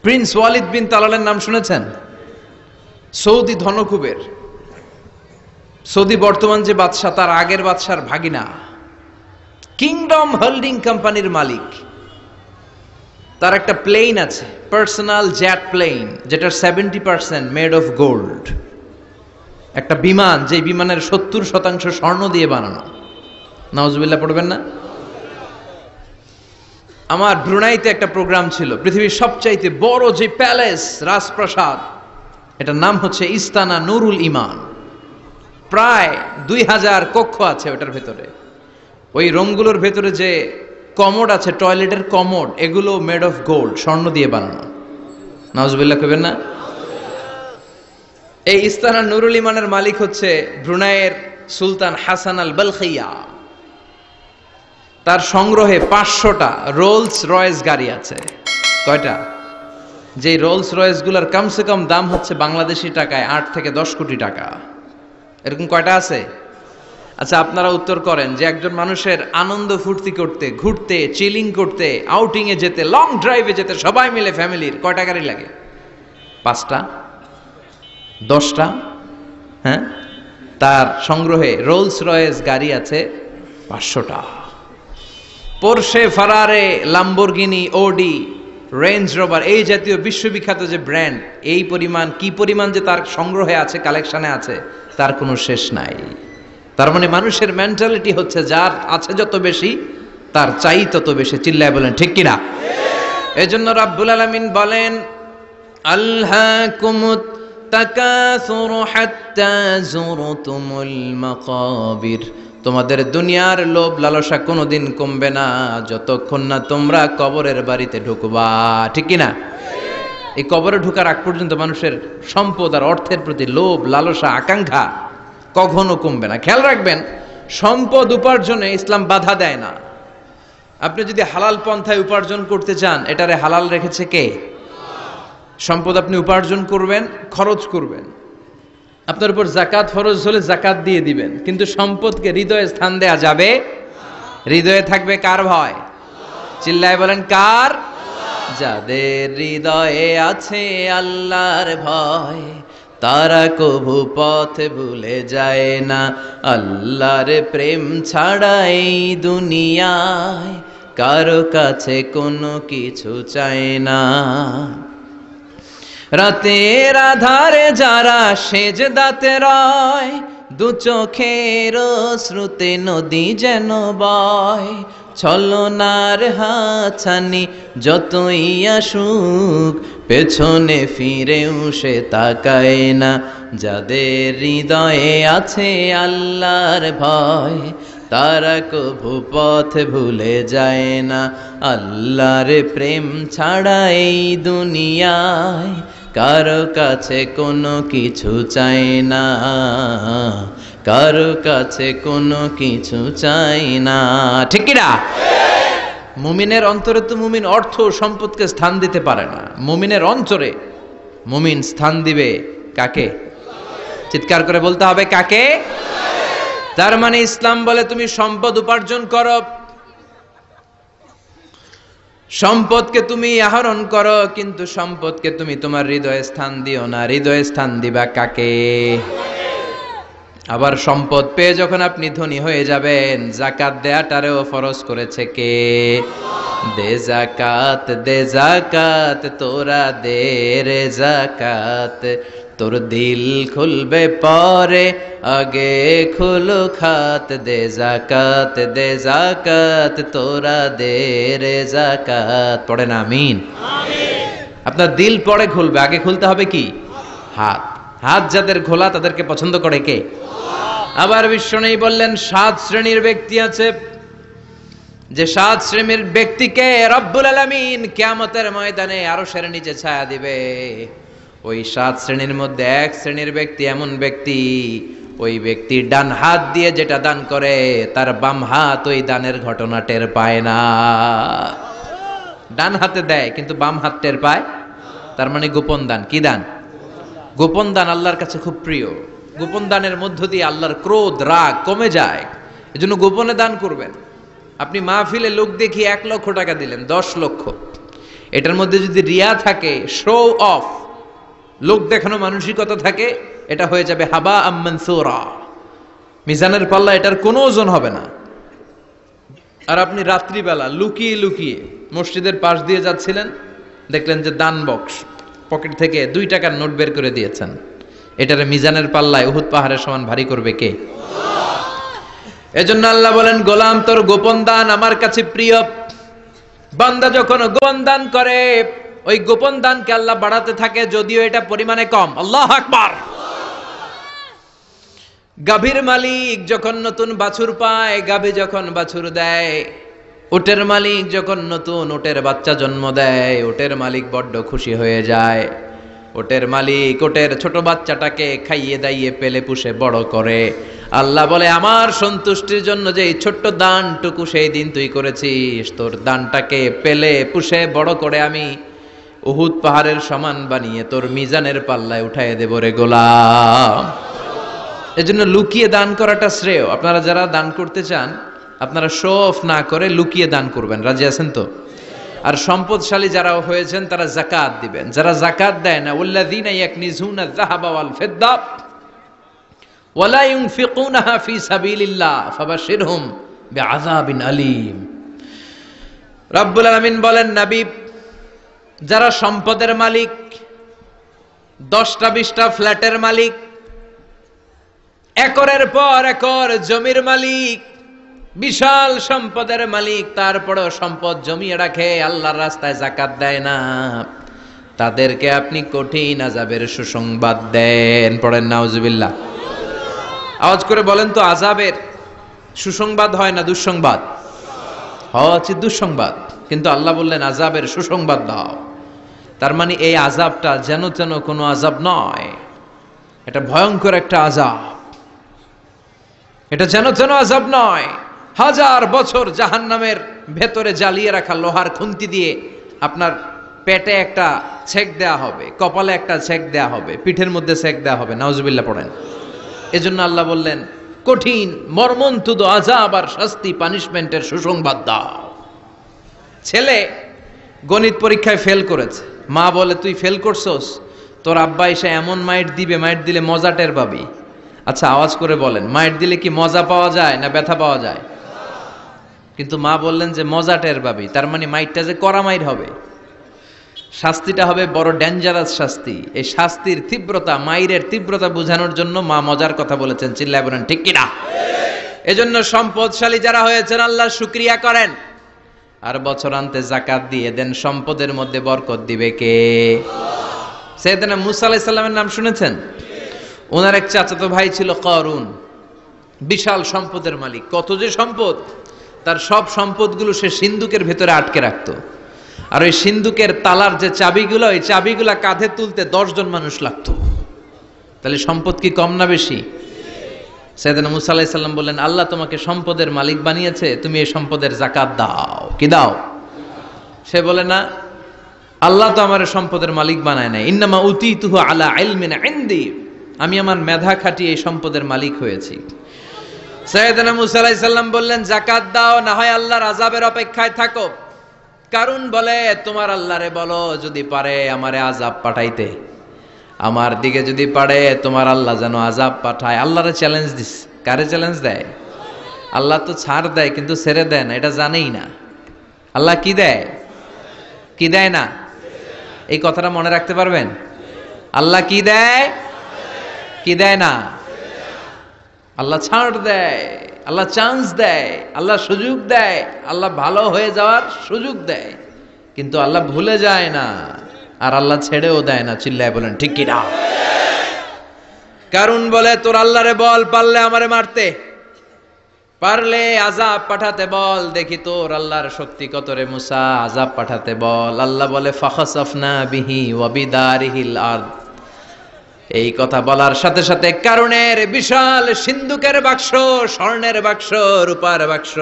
প্রিন্স ওয়ালিদ বিন তালালের নাম শুনেছেন? সৌদি ধনকুবের। সৌদি বর্তমান যে বাদশা, তার আগের বাদশার ভাগিনা, কিংডম হোল্ডিং কোম্পানির মালিক। তার একটা প্লেন আছে, পার্সোনাল জেট প্লেন, যেটার 70% মেড অফ গোল্ড। একটা বিমান, যে বিমানের 70% স্বর্ণ দিয়ে বানানো। নাউজুবিল্লাহ পড়বেন না? আমার ব্রুনাইতে একটা প্রোগ্রাম ছিল, পৃথিবীর সবচাইতে বড় যে প্যালেস, রাজপ্রাসাদ, এটার নাম হচ্ছে ইস্তানা নুরুল ইমান। প্রায় 2000 কক্ষ আছে ওটার ভেতরে। ওই রুমগুলোর ভেতরে যে কমোড আছে, টয়লেটের কমোড, এগুলো মেড অফ গোল্ড, স্বর্ণ দিয়ে বানানো। নাউজুবিল্লাহ কইবেন না? এই ইস্তানা নুরুল ইমানের মালিক হচ্ছে ব্রুনাইয়ের সুলতান হাসান আল বালখিয়া। তার সংগ্রহে 500টা রোলস রয়েস গাড়ি আছে। কয়টা? যে রোলস রয়েস গুলার কমসে কম দাম হচ্ছে বাংলাদেশি টাকায় 8 থেকে 10 কোটি টাকা। এরকম কয়টা আছে? আচ্ছা, আপনারা উত্তর করেন যে একজন মানুষের আনন্দ ফুর্তি করতে, ঘুরতে, চিলিং করতে, আউটিং এ যেতে, লং ড্রাইভে যেতে সবাই মিলে ফ্যামিলির কয়টা গাড়ি লাগে? 5টা? 10টা? হ্যাঁ, তার সংগ্রহে রোলস রয়েস গাড়ি আছে 500টা। পোরশে, ফারারে, লাম্বরগিনি, ওডি, রেঞ্জ রোভার, এই জাতীয় বিশ্ববিখ্যাত যে ব্র্যান্ড, এই পরিমাণ, কি পরিমাণ যে তার সংগ্রহে আছে, কালেকশনে আছে, তার কোনো শেষ নাই। তার মানে মানুষের মেন্টালিটি হচ্ছে যার আছে যত বেশি, তার চাই তত বেশি। চিল্লায় বলেন ঠিক কিনা? এজন্য রাব্বুল আলামিন বলেন, আল্হাকুমুত তাকাসুর হাত্তা যুরতুমুল মাকাবির। তোমাদের দুনিয়ার লোভ লালসা কোনোদিন কমবে না যতক্ষণ না তোমরা কবরের বাড়িতে ঢুকবা। ঠিক কিনা? এই কবরে ঢুকার আগ পর্যন্ত মানুষের সম্পদ আর অর্থের প্রতি লোভ লালসা আকাঙ্ক্ষা কখনো কমবে না। খেয়াল রাখবেন, সম্পদ উপার্জনে ইসলাম বাধা দেয় না। আপনি যদি হালাল পন্থায় উপার্জন করতে চান, এটারে হালাল রেখেছে কে? সম্পদ আপনি উপার্জন করবেন, খরচ করবেন, আপনার উপর জাকাত ফরজ হলে জাকাত দিয়ে দিবেন, কিন্তু সম্পদকে হৃদয়ে স্থান দেয়া যাবে। হৃদয়ে থাকবে কার ভয়? চিল্লায় বলেন কার? যাদের হৃদয়ে আছে আল্লাহর ভয়, তারা কভু পথ ভুলে যায় না। আল্লাহর প্রেম ছাড়া এই দুনিয়ায় কারো কাছে কোনো কিছু চায় না। রাতের আধারে যারা সেজদাতে রয়, দু চোখের শ্রুতে নদী যেন বয়। ছলনার হাতছানি যতই আসুক, পেছনে ফিরেও সে তাকায় না। যাদের হৃদয়ে আছে আল্লাহর ভয়, তারা কভু পথ ভুলে যায় না। আল্লাহর প্রেম ছাড়া এই দুনিয়ায় কারো কাছে কোনো কিছু চাই না, কারো কাছে কোনো কিছু চাই না। ঠিক কি না? মুমিনের অন্তরে তো মুমিন অর্থ সম্পদকে স্থান দিতে পারে না। মুমিনের অন্তরে মুমিন স্থান দিবে কাকে? চিৎকার করে বলতে হবে কাকে? তার মানে ইসলাম বলে তুমি সম্পদ উপার্জন করো, সম্পদকে তুমি আহরণ করো, কিন্তু সম্পদকে তুমি তোমার হৃদয়ে স্থান দিও না। হৃদয়ে স্থান দিবা কাকে? আবার সম্পদ পেয়ে যখন আপনি ধনী হয়ে যাবেন, জাকাত দেয়াটারেও ফরজ করেছে কে? দে জাকাত, দে জাকাত, তোরা দে রে জাকাত। তোর দিল খুলবে পরে, আগে খুলো খাত। দে জাকাত, দে জাকাত, তোরা দে রে জাকাত। পড়েন আমিন। আপনার দিল পরে খুলবে, আগে খুলতে হবে কি? হাত। হাত যাদের খোলা তাদেরকে পছন্দ করে কে? আবার বিশ্বনবী বললেন 7 শ্রেণীর ব্যক্তি আছে, যে 7 শ্রেণীর ব্যক্তিকে রব্বুল আলামিন কিয়ামতের ময়দানে আরশের নিচে ছায়া দিবে। ওই 7 শ্রেণীর মধ্যে 1 শ্রেণীর ব্যক্তি এমন ব্যক্তি, ওই ব্যক্তি ডান হাত দিয়ে যেটা দান করে, তার বাম হাত ওই দানের ঘটনা টের পায় না। ডান হাতে দেয় কিন্তু বাম হাত টের পায়। তার মানে গোপন দান। কি দান? গোপন দান আল্লাহর কাছে খুব প্রিয়। গোপন দানের মধ্য দিয়ে আল্লাহর ক্রোধ রাগ কমে যায়। এজন্য গোপনে দান করবেন। আপনি মাহফিলে লোক দেখিয়ে 1 লক্ষ টাকা দিলেন, 10 লক্ষ, এটার মধ্যে যদি রিয়া থাকে, শো অফ, লোক দেখানো মানসিকতা থাকে, এটা হয়ে যাবে হাবা আম মানসুরা। মিজানের পাল্লা এটার কোনো ওজন হবে না। আর আপনি রাত্রিবেলা লুকিয়ে লুকিয়ে মসজিদের পাশ দিয়ে যাচ্ছিলেন, দেখলেন যে দান বক্স, পকেট থেকে 2 টাকার নোট বের করে দিয়েছেন। এটারে মিজানের পাল্লায় উহুদ পাহাড়ের সমান ভারী করবে কে? এজন্য আল্লাহ বলেন, গোলাম তোর গোপন দান আমার কাছে প্রিয়। বান্দা যখন গোপন দান করে, ওই গোপন দানকে আল্লাহ বাড়াতে থাকে, যদিও এটা পরিমাণে কম। আল্লাহু আকবার। গাভীর মালিক যখন নতুন বাছুর পায়, গাভী যখন বাছুর দেয়, উটের মালিক যখন নতুন উটের বাচ্চা জন্ম দেয়, উটের মালিক বড্ড খুশি হয়ে যায়। উটের মালিক উটের ছোট বাচ্চাটাকে খাইয়ে দাইয়ে পেলে পুষে বড় করে। আল্লাহ বলে, আমার সন্তুষ্টির জন্য যে এই ছোট্ট দানটুকু সেই দিন তুই করেছিস, তোর দানটাকে পেলে পুষে বড় করে আমি উহুদ পাহাড়ের সমান বানিয়ে তোর মিজানের পাল্লায় উঠাইয়ে দেব রে গোলাম। এজন্য লুকিয়ে দান করাটা শ্রেয়। আপনারা যারা দান করতে চান, আপনারা শো অফ না করে লুকিয়ে দান করবেন। রাজি আছেন তো? আর সম্পদশালী যারা হয়েছেন তারা যাকাত দিবেন। যারা যাকাত দেয় না, ওয়াল্লাযীনা ইয়াকনিজুনা যাহাবা ওয়াল ফিদ্দা ওয়ালা ইউনফিকুনাহা ফি সাবিলিল্লাহ ফাবাশশিরহুম বিআযাবিন আলীম। রব্বুল আলামিন বলেন, নবী, যারা সম্পদের মালিক, 10টা 20টা ফ্ল্যাটের মালিক, একরের পর একর জমির মালিক, বিশাল সম্পদের মালিক, তারপরেও সম্পদ জমিয়ে রাখে, আল্লাহর রাস্তায় যাকাত দেয় না, তাদেরকে আপনি কঠিন আযাবের সুসংবাদ দেন। পড়েন নাউজুবিল্লাহ। আওয়াজ করে বলেন তো, আযাবের সুসংবাদ হয় না দুঃসংবাদ? হওয়া উচিত দুঃসংবাদ, কিন্তু আল্লাহ বললেন আযাবের সুসংবাদ দাও। তার মানে এই আযাবটা যেন তেন কোনো আযাব নয়, এটা ভয়ঙ্কর একটা আযাব। এটা যেন তেন আযাব নয়। 1000 বছর জাহান্নামের ভেতরে জ্বালিয়ে রাখা লোহার খুন্তি দিয়ে আপনার পেটে একটা ছেক দেয়া হবে, কপালে একটা ছেক দেয়া হবে, পিঠের মধ্যে ছেক দেয়া হবে। নাউজুবিল্লাহ পড়েন। এজন্য আল্লাহ বললেন, কঠিন মর্মন্তুদ আযাব আর শাস্তি, পানিশমেন্টের সুসংবাদ দাও। ছেলে গণিত পরীক্ষায় ফেল করেছে, মা বলে, তুই ফেল করছস, তোর আব্বা এসে এমন মাইট দিবে, মাইট দিলে মজা টের পাবি। আচ্ছা, আওয়াজ করে বলেন, মাইট দিলে কি মজা পাওয়া যায় না ব্যথা পাওয়া যায়? কিন্তু মা বললেন যে মজা টের পাবি, তার মানে মাইটটা যে কড়া মাইর হবে, শাস্তিটা হবে বড় ডেঞ্জারাস শাস্তি। এই শাস্তির তীব্রতা, মাইরের তীব্রতা বোঝানোর জন্য মা মজার কথা বলেছেন। চিল্লায় বলেন ঠিক কিনা? এজন্য সম্পদশালী যারা হয়েছেন, আল্লাহর শুকরিয়া করেন আর বছরান্তে যাকাত দিয়ে দেন। সম্পদের মধ্যে বরকত দিবে কে? সাইয়েদনা মুসা আলাইহিস সালামের নাম শুনেছেন? ওনার এক চাচাতো ভাই ছিল কারুন, বিশাল সম্পদের মালিক। কত যে সম্পদ! তার সব সম্পদগুলো সে সিন্ধুকের ভেতরে আটকে রাখতো। আর ওই সিন্ধুকের তালার যে চাবিগুলো, ওই চাবিগুলা কাঁধে তুলতে 10 জন মানুষ লাগতো। তাহলে সম্পদ কি কম না বেশি? সাইয়েদনা মুসা আলাইহিস সালাম বললেন, আল্লাহ তোমাকে সম্পদের মালিক বানিয়েছে, তুমি এই সম্পদের যাকাত দাও। কি দাও? সে বলে, না, আল্লাহ তো আমার সম্পদের মালিক বানায় নাই, ইন্নামা উতীতুহু আলা ইলমিন ইনদি, আমি আমার মেধা খাটিয়ে এই সম্পদের মালিক হয়েছি। সাইয়েদনা মুসা আলাইহিস সালাম বললেন, যাকাত দাও, না হয় আল্লাহর আযাবের অপেক্ষায় থাকো। কারণ বলে, তোমার আল্লাহরে বলো যদি পারে আমারে আযাব পাঠাইতে, আমার দিকে যদি পারে তোমার আল্লাহ যেন আযাব পাঠায়। আল্লাহরে চ্যালেঞ্জ দিস। কারে চ্যালেঞ্জ দেয়? আল্লাহ তো ছাড় দেয় কিন্তু ছেড়ে দেয় না, এটা জানেই না। আল্লাহ কি দেয়? কি দেয় না? এই কথাটা মনে রাখতে পারবেন? আল্লাহ কি দেয়? কি দেয় না? আল্লাহ ছাড় দেয়, আল্লাহ চান্স দেয়, আল্লাহ সুযোগ দেয়, আল্লাহ ভালো হয়ে যাওয়ার সুযোগ দেয়, কিন্তু আল্লাহ ভুলে যায় না, আর আল্লাহ ছেড়েও দেয় না। চিল্লায় বলেন ঠিক কি না? কারণ বলে, তোর আল্লাহরে বল, পারলে আমারে মারতে, পারলে আযাব পাঠাতে বল, দেখি তোর আল্লাহর শক্তি কত রে মুসা, আযাব পাঠাতে বল। আল্লাহ বলে, ফাখাসাফনা বিহি ওয়া বিদারিহিল আরদ। এই কথা বলার সাথে সাথে কারুনের বিশাল সিন্ধুকের বাক্স, স্বর্ণের বাক্স, রূপার বাক্স,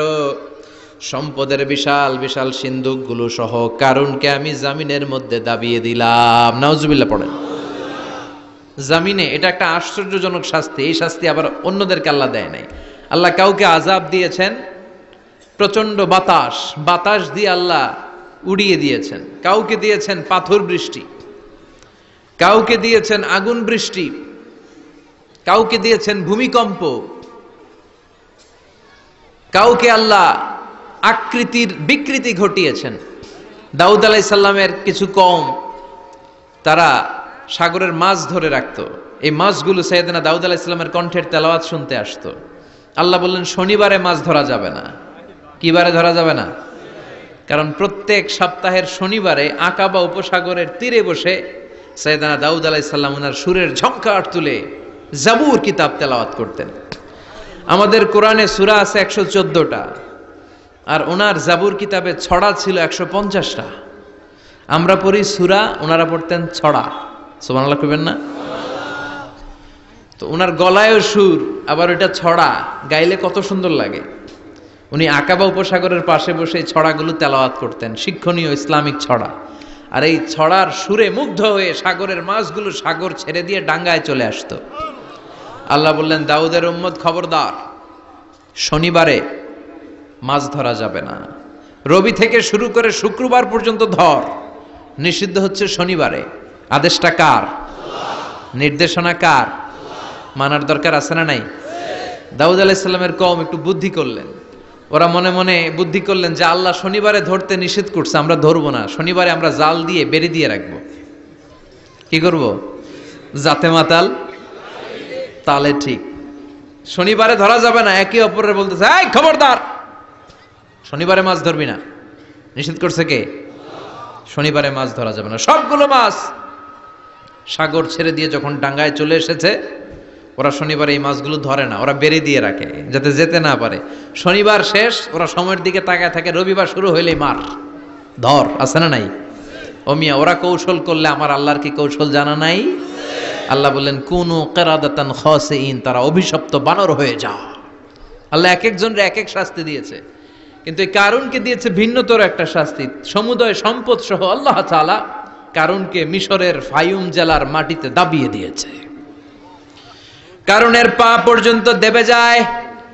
সম্পদের বিশাল বিশাল সিন্ধুকগুলো সহ কারুনকে আমি জামিনের মধ্যে দাবিয়ে দিলাম। নাউজুবিল্লাহ পড়েন। জামিনে, এটা একটা আশ্চর্যজনক শাস্তি। এই শাস্তি আবার অন্যদেরকে আল্লাহ দেয় নাই। আল্লাহ কাউকে আযাব দিয়েছেন প্রচন্ড বাতাস, বাতাস দিয়ে আল্লাহ উড়িয়ে দিয়েছেন। কাউকে দিয়েছেন পাথর বৃষ্টি, কাউকে দিয়েছেন আগুন বৃষ্টি, কাউকে দিয়েছেন ভূমিকম্প, কাউকে আল্লাহ আকৃতির বিকৃতি ঘটিয়েছেন। দাউদ আলাইহিস সালামের কিছু কওম তারা সাগরের মাছ ধরে রাখতো, এই মাছগুলো সাইয়েদনা দাউদ আলাইহিস সালামের কণ্ঠের তেলাওয়াত শুনতে আসতো। আল্লাহ বললেন শনিবারে মাছ ধরা যাবে না। কি বারে ধরা যাবে না? কারণ প্রত্যেক সপ্তাহের শনিবারে আকাবা উপসাগরের তীরে বসে সাইয়েদনা দাউদ আলাইহিস সালাম ওনার সুরের ঝংকার তুলে জাবুর কিতাব তেলাওয়াত করতেন। আমাদের কোরআনে সূরা আছে 114টা, আর ওনার জাবুর কিতাবে ছড়া ছিল 150টা। আমরা পড়ি সূরা, ওনারা পড়তেন ছড়া। সুবহানাল্লাহ কইবেন না? তো ওনার গলায়ও সুর, আবার ওইটা ছড়া, গাইলে কত সুন্দর লাগে। উনি আকাবা উপসাগরের পাশে বসে এই ছড়াগুলো তেলাওয়াত করতেন, শিক্ষণীয় ইসলামিক ছড়া। আর এই ছড়ার সুরে মুগ্ধ হয়ে সাগরের মাছগুলো সাগর ছেড়ে দিয়ে ডাঙ্গায় চলে আসতো। আল্লাহ বললেন দাউদের উম্মত খবরদার, শনিবারে মাছ ধরা যাবে না। রবি থেকে শুরু করে শুক্রবার পর্যন্ত ধর, নিষিদ্ধ হচ্ছে শনিবারে। আদেশটা কার? নির্দেশনা কার? মানার দরকার আছে না নাই? দাউদ আলাইহিস সালামের কওম একটু বুদ্ধি করলেন। ওরা মনে মনে বুদ্ধি করলেন যে আল্লাহ শনিবারে ধরতে নিষেধ করছে, আমরা ধরবো না। শনিবারে আমরা জাল দিয়ে বেড়ি দিয়ে রাখবো। কি করব? জাতে মাতাল তালে ঠিক। শনিবারে ধরা যাবে না। একে অপরের বলতেছে এই খবরদার, শনিবারে মাছ ধরবি না। নিষেধ করছে কে? শনিবারে মাছ ধরা যাবে না। সবগুলো মাছ সাগর ছেড়ে দিয়ে যখন ডাঙ্গায় চলে এসেছে, ওরা শনিবারে এই মাছগুলো ধরে না, ওরা বেড়ে দিয়ে রাখে যাতে যেতে না পারে। শনিবার শেষ, ওরা সময়ের দিকে তাকায় থাকে, রবিবার শুরু হইলেই মার ধর। আছে না নাই? ও মিয়া, ওরা কৌশল করলে আমার আল্লাহর কি কৌশল জানা নাই? আল্লাহ বললেন কুনু কিরাদাতান খাসিইন, তারা অভিশপ্ত বানর হয়ে যাও। আল্লাহ এক একজনের এক এক শাস্তি দিয়েছে, কিন্তু এই কারুনকে দিয়েছে ভিন্নতর একটা শাস্তি। সমুদয় সম্পদ সহ আল্লাহ তাআলা কারুনকে মিশরের ফায়ুম জেলার মাটিতে দাবিয়ে দিয়েছে। কারুনের পা পর্যন্ত দেবে যায়,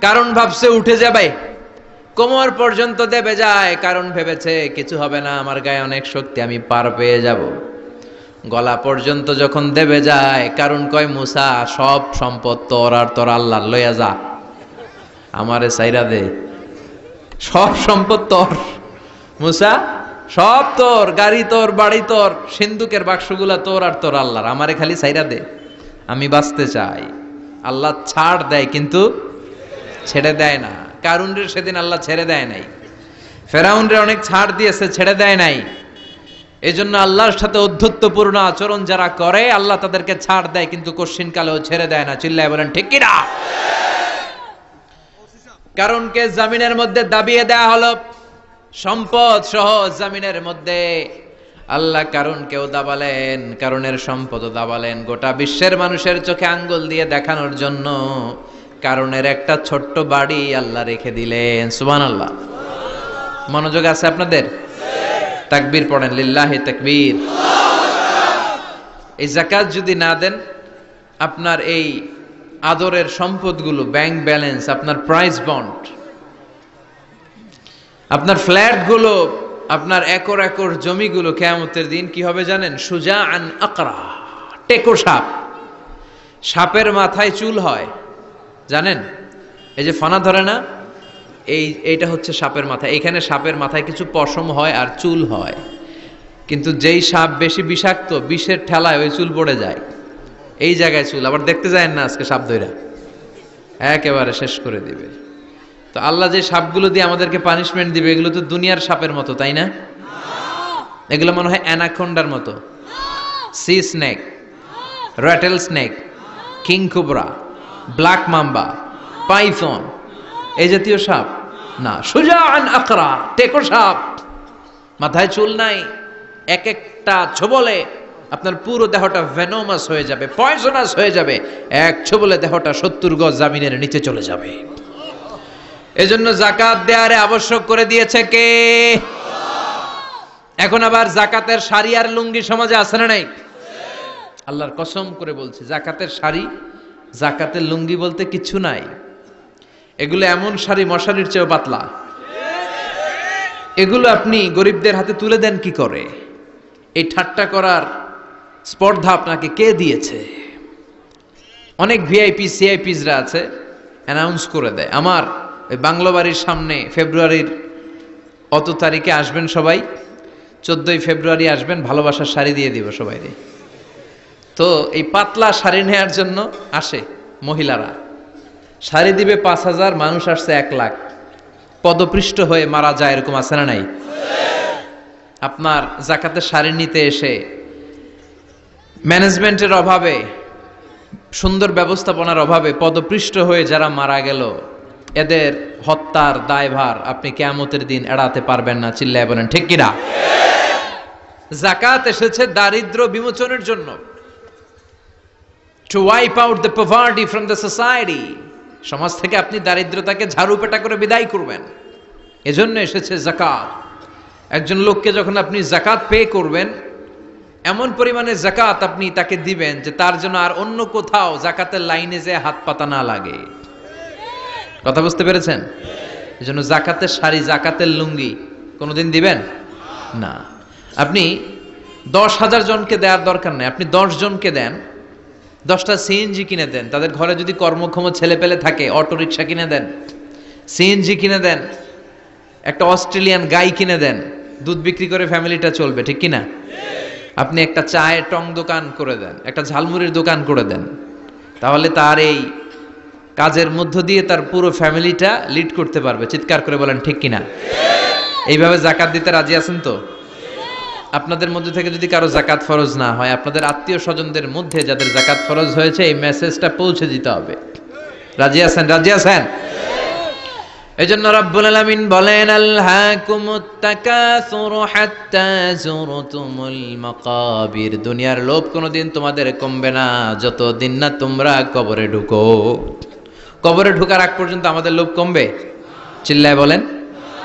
কারণ ভাবছে উঠে যাবে। কোমর পর্যন্ত দেবে যায়, কারণ ভেবেছে কিছু হবে না, আমার গায়ে অনেক শক্তি, আমি পার পেয়ে যাব। গলা পর্যন্ত যখন দেবে যায়, কারণ কয় মুসা সব সম্পদ তোর, আর তোর আল্লাহ লইয়া যা, আমারে সাইরা দে। সব সম্পদ তোর মুসা, সব তোর, গাড়ি তোর, বাড়ি তোর, সিন্ধুকের বাক্সগুলা তোর আর তোর আল্লাহর, আমারে খালি সাইরা দে, আমি বাঁচতে চাই। আল্লাহ ছাড় দেয় কিন্তু ছেড়ে দেয় না। কারুনরে সেদিন আল্লাহ ছেড়ে দেয় নাই, ফেরাউনরে অনেক ছাড় দিয়েছে, ছেড়ে দেয় নাই। এই জন্য আল্লাহর সাথে অধ্যত্বপূর্ণ আচরণ যারা করে, আল্লাহ তাদেরকে ছাড় দেয় কিন্তু কশ্চিন কালেও ছেড়ে দেয় না। চিল্লায় বলেন ঠিক কিনা? কারণকে জামিনের মধ্যে দাবিয়ে দেয়া হলো, সম্পদ সহ জামিনের মধ্যে। আল্লাহ কারণকেও দাবালেন, কারণের সম্পদও দাবালেন, গোটা বিশ্বের মানুষের চোখে আঙ্গুল দিয়ে দেখানোর জন্য কারণের একটা ছোট্ট বাড়ি আল্লাহ রেখে দিলেন। সুবহানাল্লাহ। মনোযোগ আছে আপনাদের? তাকবীর পড়েন, লিল্লাহি তাকবীর। এই যাকাত যদি না দেন, আপনার এই আদরের সম্পদগুলো, ব্যাংক ব্যালেন্স, আপনার প্রাইস বন্ড, আপনার ফ্ল্যাটগুলো, আপনার একর একর জমিগুলো কিয়ামতের দিন কি হবে জানেন? সুজাআন আকরা, টেকো সাপ। সাপের মাথায় চুল হয়, জানেন? এই যে ফানা ধরে না, এইটা হচ্ছে সাপের মাথা। এখানে সাপের মাথায় কিছু পশম হয় আর চুল হয়, কিন্তু যেই সাপ বেশি বিষাক্ত, বিষের ঠেলায় ওই চুল পড়ে যায়। এই জায়গায় চুল, আবার দেখতে যায় না আজকে সাপ ধইরা একেবারে শেষ করে দিবে। তো আল্লাহ যে সাপগুলো দিয়ে আমাদেরকে পানিশমেন্ট দিবে, এগুলো তো দুনিয়ার সাপের মতো, তাই না? এগুলো মনে হয় অ্যানাকোন্ডার মতো, C snake, rattle snake, king cobra, black mamba, Python, এই জাতীয় সাপ না। সুজাআন আকরা, টেকো সাপ, মাথায় চুল নাই, এক একটা ছোবলে আপনার পুরো দেহটা ভেনোমাস হয়ে যাবে, পয়জনাস হয়ে যাবে। এক ছোবলে দেহটা 70 গজ জামিনের নিচে চলে যাবে। এজন্য যাকাত দেয়ারে আবশ্যক করে দিয়েছে কে? এখন আবার যাকাতের শাড়ি আর লুঙ্গি সমাজে আছে না নাই? আল্লাহর কসম করে বলছি, যাকাতের শাড়ি, যাকাতের লুঙ্গি বলতে কিছু নাই। এগুলো এমন শাড়ি মশারির চেয়েও পাতলা। এগুলো আপনি গরিবদের হাতে তুলে দেন কি করে? এই ঠাট্টা করার স্পর্ধা আপনাকে কে দিয়েছে? অনেক ভিআইপি সিআইপিসরা আছে, অ্যানাউন্স করে দেয়। আমার ওই বাংলো বাড়ির সামনে ফেব্রুয়ারির অত তারিখে আসবেন সবাই, 14ই ফেব্রুয়ারি আসবেন, ভালোবাসার শাড়ি দিয়ে দিব সবাই। তো এই পাতলা শাড়ি নেওয়ার জন্য আসে মহিলারা, শাড়ি দিবে 5,000, মানুষ আসছে 1 লাখ, পদপৃষ্ট হয়ে মারা যায়, এরকম আছে না নাই? আপনার জাকাতের শাড়ি নিতে এসে ম্যানেজমেন্টের অভাবে, সুন্দর ব্যবস্থাপনার অভাবে পদপৃষ্ট হয়ে যারা মারা গেল, এদের হত্যার দায়ভার আপনি কিয়ামতের দিন এড়াতে পারবেন না। চিল্লায় বলেন ঠিক কিনা? যাকাত এসেছে দারিদ্র বিমোচনের জন্য, to wipe out the poverty from the society। সমাজ থেকে আপনি দারিদ্রতাকে ঝাড়ু পেটা করে বিদায় করবেন, এজন্য এসেছে যাকাত। একজন লোককে যখন আপনি যাকাত পে করবেন, এমন পরিমাণে যাকাত আপনি তাকে দিবেন যে তার জন্য আর অন্য কোথাও যাকাতের লাইনে যে হাত পাতা না লাগে। কথা বুঝতে পেরেছেন? এজন্য যাকাতের শাড়ি, যাকাতের লুঙ্গি কোনোদিন দিবেন না। আপনি 10,000 জনকে দেওয়ার দরকার নেই, আপনি 10 জনকে দেন, 10টা সিএনজি কিনে দেন। তাদের ঘরে যদি কর্মক্ষম ছেলে পেলে থাকে, অটো রিক্সা কিনে দেন, সিএনজি কিনে দেন, একটা অস্ট্রেলিয়ান গাই কিনে দেন, দুধ বিক্রি করে ফ্যামিলিটা চলবে, ঠিক কিনা? আপনি একটা চায়ের টং দোকান করে দেন, একটা ঝালমুড়ির দোকান করে দেন, তাহলে তার এই কাজের মধ্য দিয়ে তার পুরো ফ্যামিলিটা লিড করতে পারবে। চিৎকার করে বলেন ঠিক কিনা? এইভাবে যাকাত দিতে রাজি আছেন তো? আপনাদের মধ্যে থেকে যদি কারো যাকাত ফরজ না হয়, আপনাদের আত্মীয় স্বজনদের মধ্যে যাদের যাকাত ফরজ হয়েছে, এই মেসেজটা পৌঁছে দিতে হবে। রাজি আছেন? রাজি আছেন? এজন্য রব্বুল আলামিন বলেন, আলহাকুমুত তাকাসুরু হাত্তা যুরতুমুল মাকাবির। দুনিয়ার লোভ কোনোদিন তোমাদের কমবে না যতদিন না তোমরা কবরে ঢুকো। কবরে ঢোকার আগ পর্যন্ত আমাদের লোভ কমবে? চিল্লায় বলেন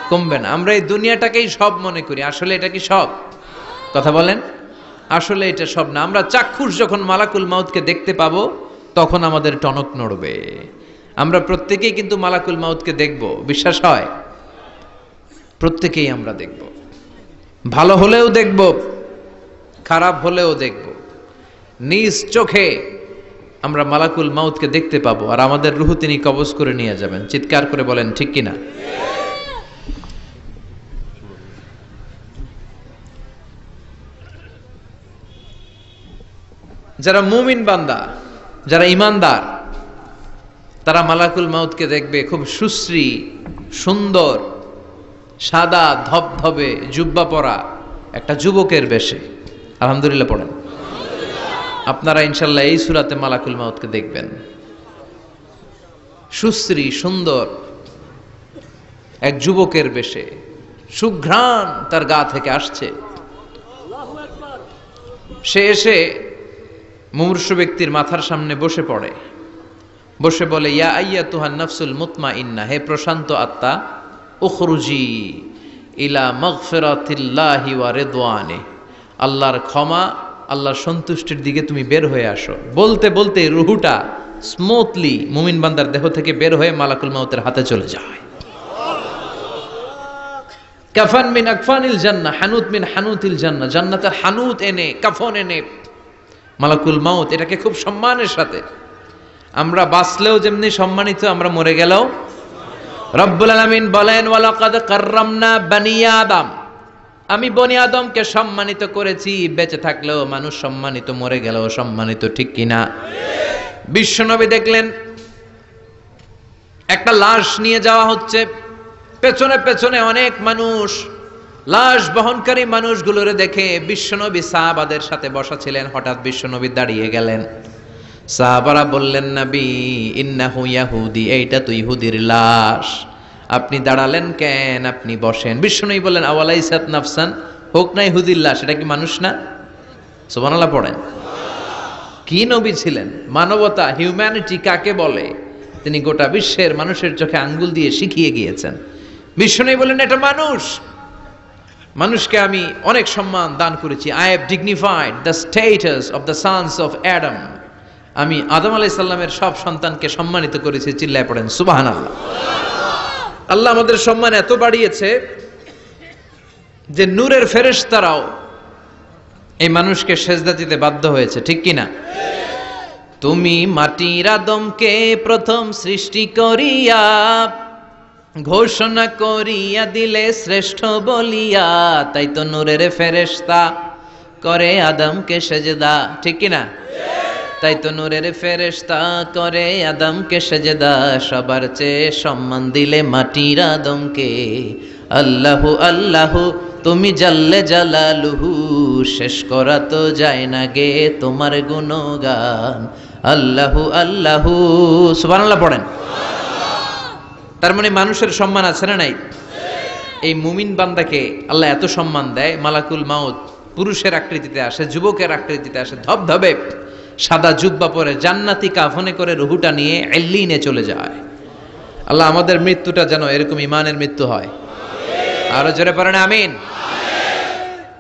কমবে না। আমরা এই দুনিয়াটাকেই সব মনে করি, আসলে এটা কি সব? কথা বলেন, আসলে এটা সব না। আমরা চাক্ষুষ যখন মালাকুল মাউতকে দেখতে পাবো, তখন আমাদের টনক নড়বে। আমরা প্রত্যেকেই কিন্তু মালাকুল মাউতকে দেখব, বিশ্বাস হয়? প্রত্যেকেই আমরা দেখব, ভালো হলেও দেখব, খারাপ হলেও দেখব। নিজ চোখে আমরা মালাকুল মাউতকে দেখতে পাবো, আর আমাদের রূহ তিনি কবজ করে নিয়ে যাবেন। চিৎকার করে বলেন ঠিক কিনা? যারা মুমিন বান্দা, যারা ইমানদার, তারা মালাকুল মাউতকে দেখবে খুব সুশ্রী, সুন্দর, সাদা ধবধবে জুব্বা পরা একটা যুবকের বেশে। আলহামদুলিল্লাহ পড়েন। আপনারা ইনশাল্লাহ এই সূরাতে মালাকুল মাউতকে দেখবেন। সুশ্রী সুন্দর এক যুবকের বেশে, সুঘ্রাণ তার গা থেকে আসছে। সে এসে মুমূর্ষু ব্যক্তির মাথার সামনে বসে পড়ে, বসে বলে, ইয়া আইয়াতুহান নাফসুল মুতমাইন্না, হে প্রশান্ত আত্মা, উখরুজি ইলা মাগফিরাতিল্লাহি ওয়া রিদওয়ানি, আল্লাহর ক্ষমা, আল্লাহর সন্তুষ্টির দিকে তুমি বের হয়ে আসো। বলতে বলতে রুহুটা স্মুথলি মুমিন বান্দার দেহ থেকে বের হয়ে মালাকুল মাউতের হাতে চলে যায়। কাফান মিন আকফানিল জান্নাহ, হানুত মিন হানুতিল জান্নাহ, জান্নাতের হানুত এনে, কাফন এনে মালাকুল মাউত এটাকে খুব সম্মানের সাথে, আমরা বাঁচলেও যেমনি সম্মানিত, আমরা মরে গেলেও। রব্বুল আলামিন বলেন, ওয়ালাকাদ কাররামনা বানি আদম, আমি বনি আদমকে সম্মানিত করেছি, বেঁচে থাকলেও মানুষ সম্মানিত, মরে গেলেও সম্মানিত, ঠিক কিনা? বিশ্বনবী দেখলেন একটা লাশ নিয়ে যাওয়া হচ্ছে, পেছনে পেছনে অনেক মানুষ, লাশ বহনকারী মানুষগুলোরে দেখে বিশ্বনবী সাহাবাদের সাথে বসা ছিলেন, হঠাৎ বিশ্বনবী দাঁড়িয়ে গেলেন। সাহাবারা বললেন, নবী ইন্নাহু ইয়াহুদি, এইটা তো ইহুদির লাশ, আপনি দাঁড়ালেন কেন? আপনি বসেন। বিশ্বনবী বললেন, আওয়ালাইসাত নাফসান, হোক না ইহুদির লাশ, এটা কি মানুষ না? সুবহানাল্লাহ পড়েন। কি নবী ছিলেন! মানবতা, হিউম্যানিটি কাকে বলে তিনি গোটা বিশ্বের মানুষের চোখে আঙ্গুল দিয়ে শিখিয়ে গিয়েছেন। বিশ্বনবী বললেন, এটা মানুষ, মানুষকে আমি অনেক সম্মান দান করেছি। I have dignified the status of the sons of Adam, আমি আদম আলাইহিস সালামের সব সন্তানকে সম্মানিত করেছি। চিল্লায় পড়েন সুবহানাল্লাহ। আল্লাহ আমাদের সম্মান এত বাড়িয়েছে যে নূরের ফেরেশতারাও এই মানুষকে সেজদা দিতে বাধ্য হয়েছে, ঠিক কিনা? তুমি মাটির আদমকে প্রথম সৃষ্টি করিয়া ঘোষণা করিয়া দিলে শ্রেষ্ঠ বলিয়া, তাই তো নূরের ফেরেশতা করে আদমকে সেজদা, ঠিক কিনা? তাই তো নূরের ফেরেশতা করে আদমকে সেজদা, সবার চেয়ে সম্মান দিলে মাটির আদমকে। আল্লাহু আল্লাহু তুমি জাল্লে জালালুহু, শেষ করা তো যায় না গে তোমার গুণগান। আল্লাহু আল্লাহু, সুবহানাল্লাহ পড়েন। তার মানে মানুষের সম্মান আছে না নাই? এই মুমিন বান্দাকে আল্লাহ এত সম্মান দেয়, মালাকুল মাউত পুরুষের আকৃতিতে আসে, যুবকের আকৃতিতে আসে, ধবধবে সাদা জুব্বা পরে জান্নাতি কাফনে করে রুহুটা নিয়ে এল্লিনে চলে যায়। আল্লাহ আমাদের মৃত্যুটা যেন এরকম ইমানের মৃত্যু হয়। আরো জোরে পড়েন আমিন।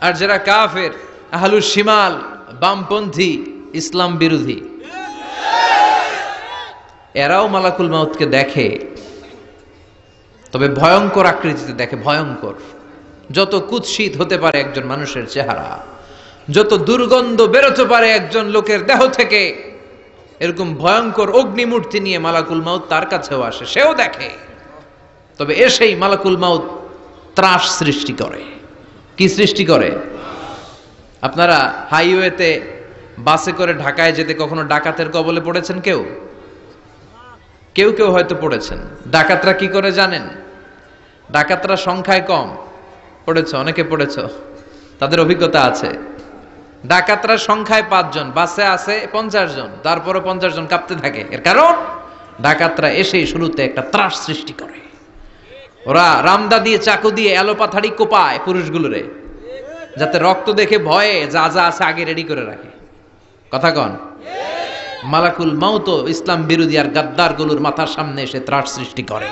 আর যারা কাফের, আহলুস শিমাল, বামপন্থী, ইসলাম বিরোধী, এরাও মালাকুল মাউতকে দেখে, তবে ভয়ঙ্কর আকৃতিতে দেখে, ভয়ঙ্কর। যত কুৎসিত হতে পারে একজন মানুষের চেহারা, যত দুর্গন্ধ বেরোতে পারে একজন লোকের দেহ থেকে, এরকম ভয়ঙ্কর অগ্নিমূর্তি নিয়ে মালাকুল মাউত তার কাছেও আসে, সেও দেখে। তবে এসেই মালাকুল মাউত ত্রাস সৃষ্টি করে। কি সৃষ্টি করে? আপনারা হাইওয়েতে বাসে করে ঢাকায় যেতে কখনো ডাকাতের কবলে পড়েছেন? কেউ কেউ কেউ হয়তো পড়েছেন। ডাকাতরা কি করে জানেন? ডাকাতরা সংখ্যায় কম। পড়েছ, অনেকে পড়েছ, তাদের অভিজ্ঞতা আছে। ডাকাতরা সংখ্যায় 5 জন, বাসে আছে 50 জন, তারপরে 50 জন কাঁপতে থাকে। এর কারণ ডাকাতরা এসেই শুরুতে একটা ত্রাস সৃষ্টি করে। ওরা রামদা দিয়ে, চাকু দিয়ে এলোপাথাড়ি কোপায় পুরুষগুলোরে, যাতে রক্ত দেখে ভয়ে যা যা আছে আগে রেডি করে রাখে। কথা কন? মালাকুল মাউত ইসলাম বিরোধী আর গাদ্দার গুলোর মাথার সামনে এসে ত্রাস সৃষ্টি করে।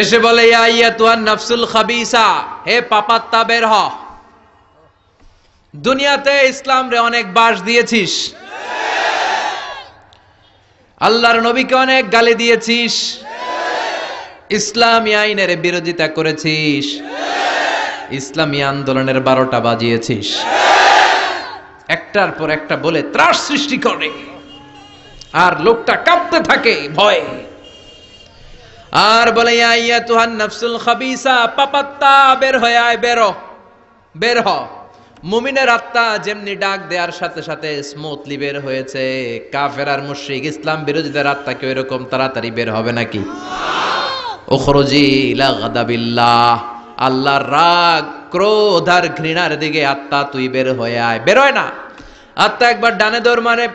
এসে বলে, ইয়া আইয়াতুহান নাফসুল খাবিসা, হে পাপাত্তা বের হ। দুনিয়াতে ইসলাম রে অনেক বাস দিয়েছিস, আল্লাহর নবীকে অনেক গালি দিয়েছিস, ইসলামী আইনের বিরোধিতা করেছিস, ইসলামী আন্দোলনের 12টা বাজিয়েছিস। একটার পর একটা বলে ত্রাস সৃষ্টি করে, আর লোকটা কাঁপতে থাকে ভয়ে। আর বলে, ইয়া আইয়াতুহান নাফসুল খাবিসা, পাপাত্তা বের হয়ে আয়, বের হ। মুমিনের আত্মা যেমনি ডাক দেওয়ার সাথে সাথে স্মুথলি বের হয়েছে, কাফের আর মুশরিক ইসলাম বিরোধীদের আত্মা কেউ এরকম তাড়াতাড়ি বের হবে নাকি? উখরুজি ইলা গাদাবিল্লাহ, আল্লাহর রাগ, ক্রোধ আর ঘৃণার দিকে আত্মা তুই বের হয়ে আয়। বের হয় না। আত্মা একবার ডানে দৌড় মারে,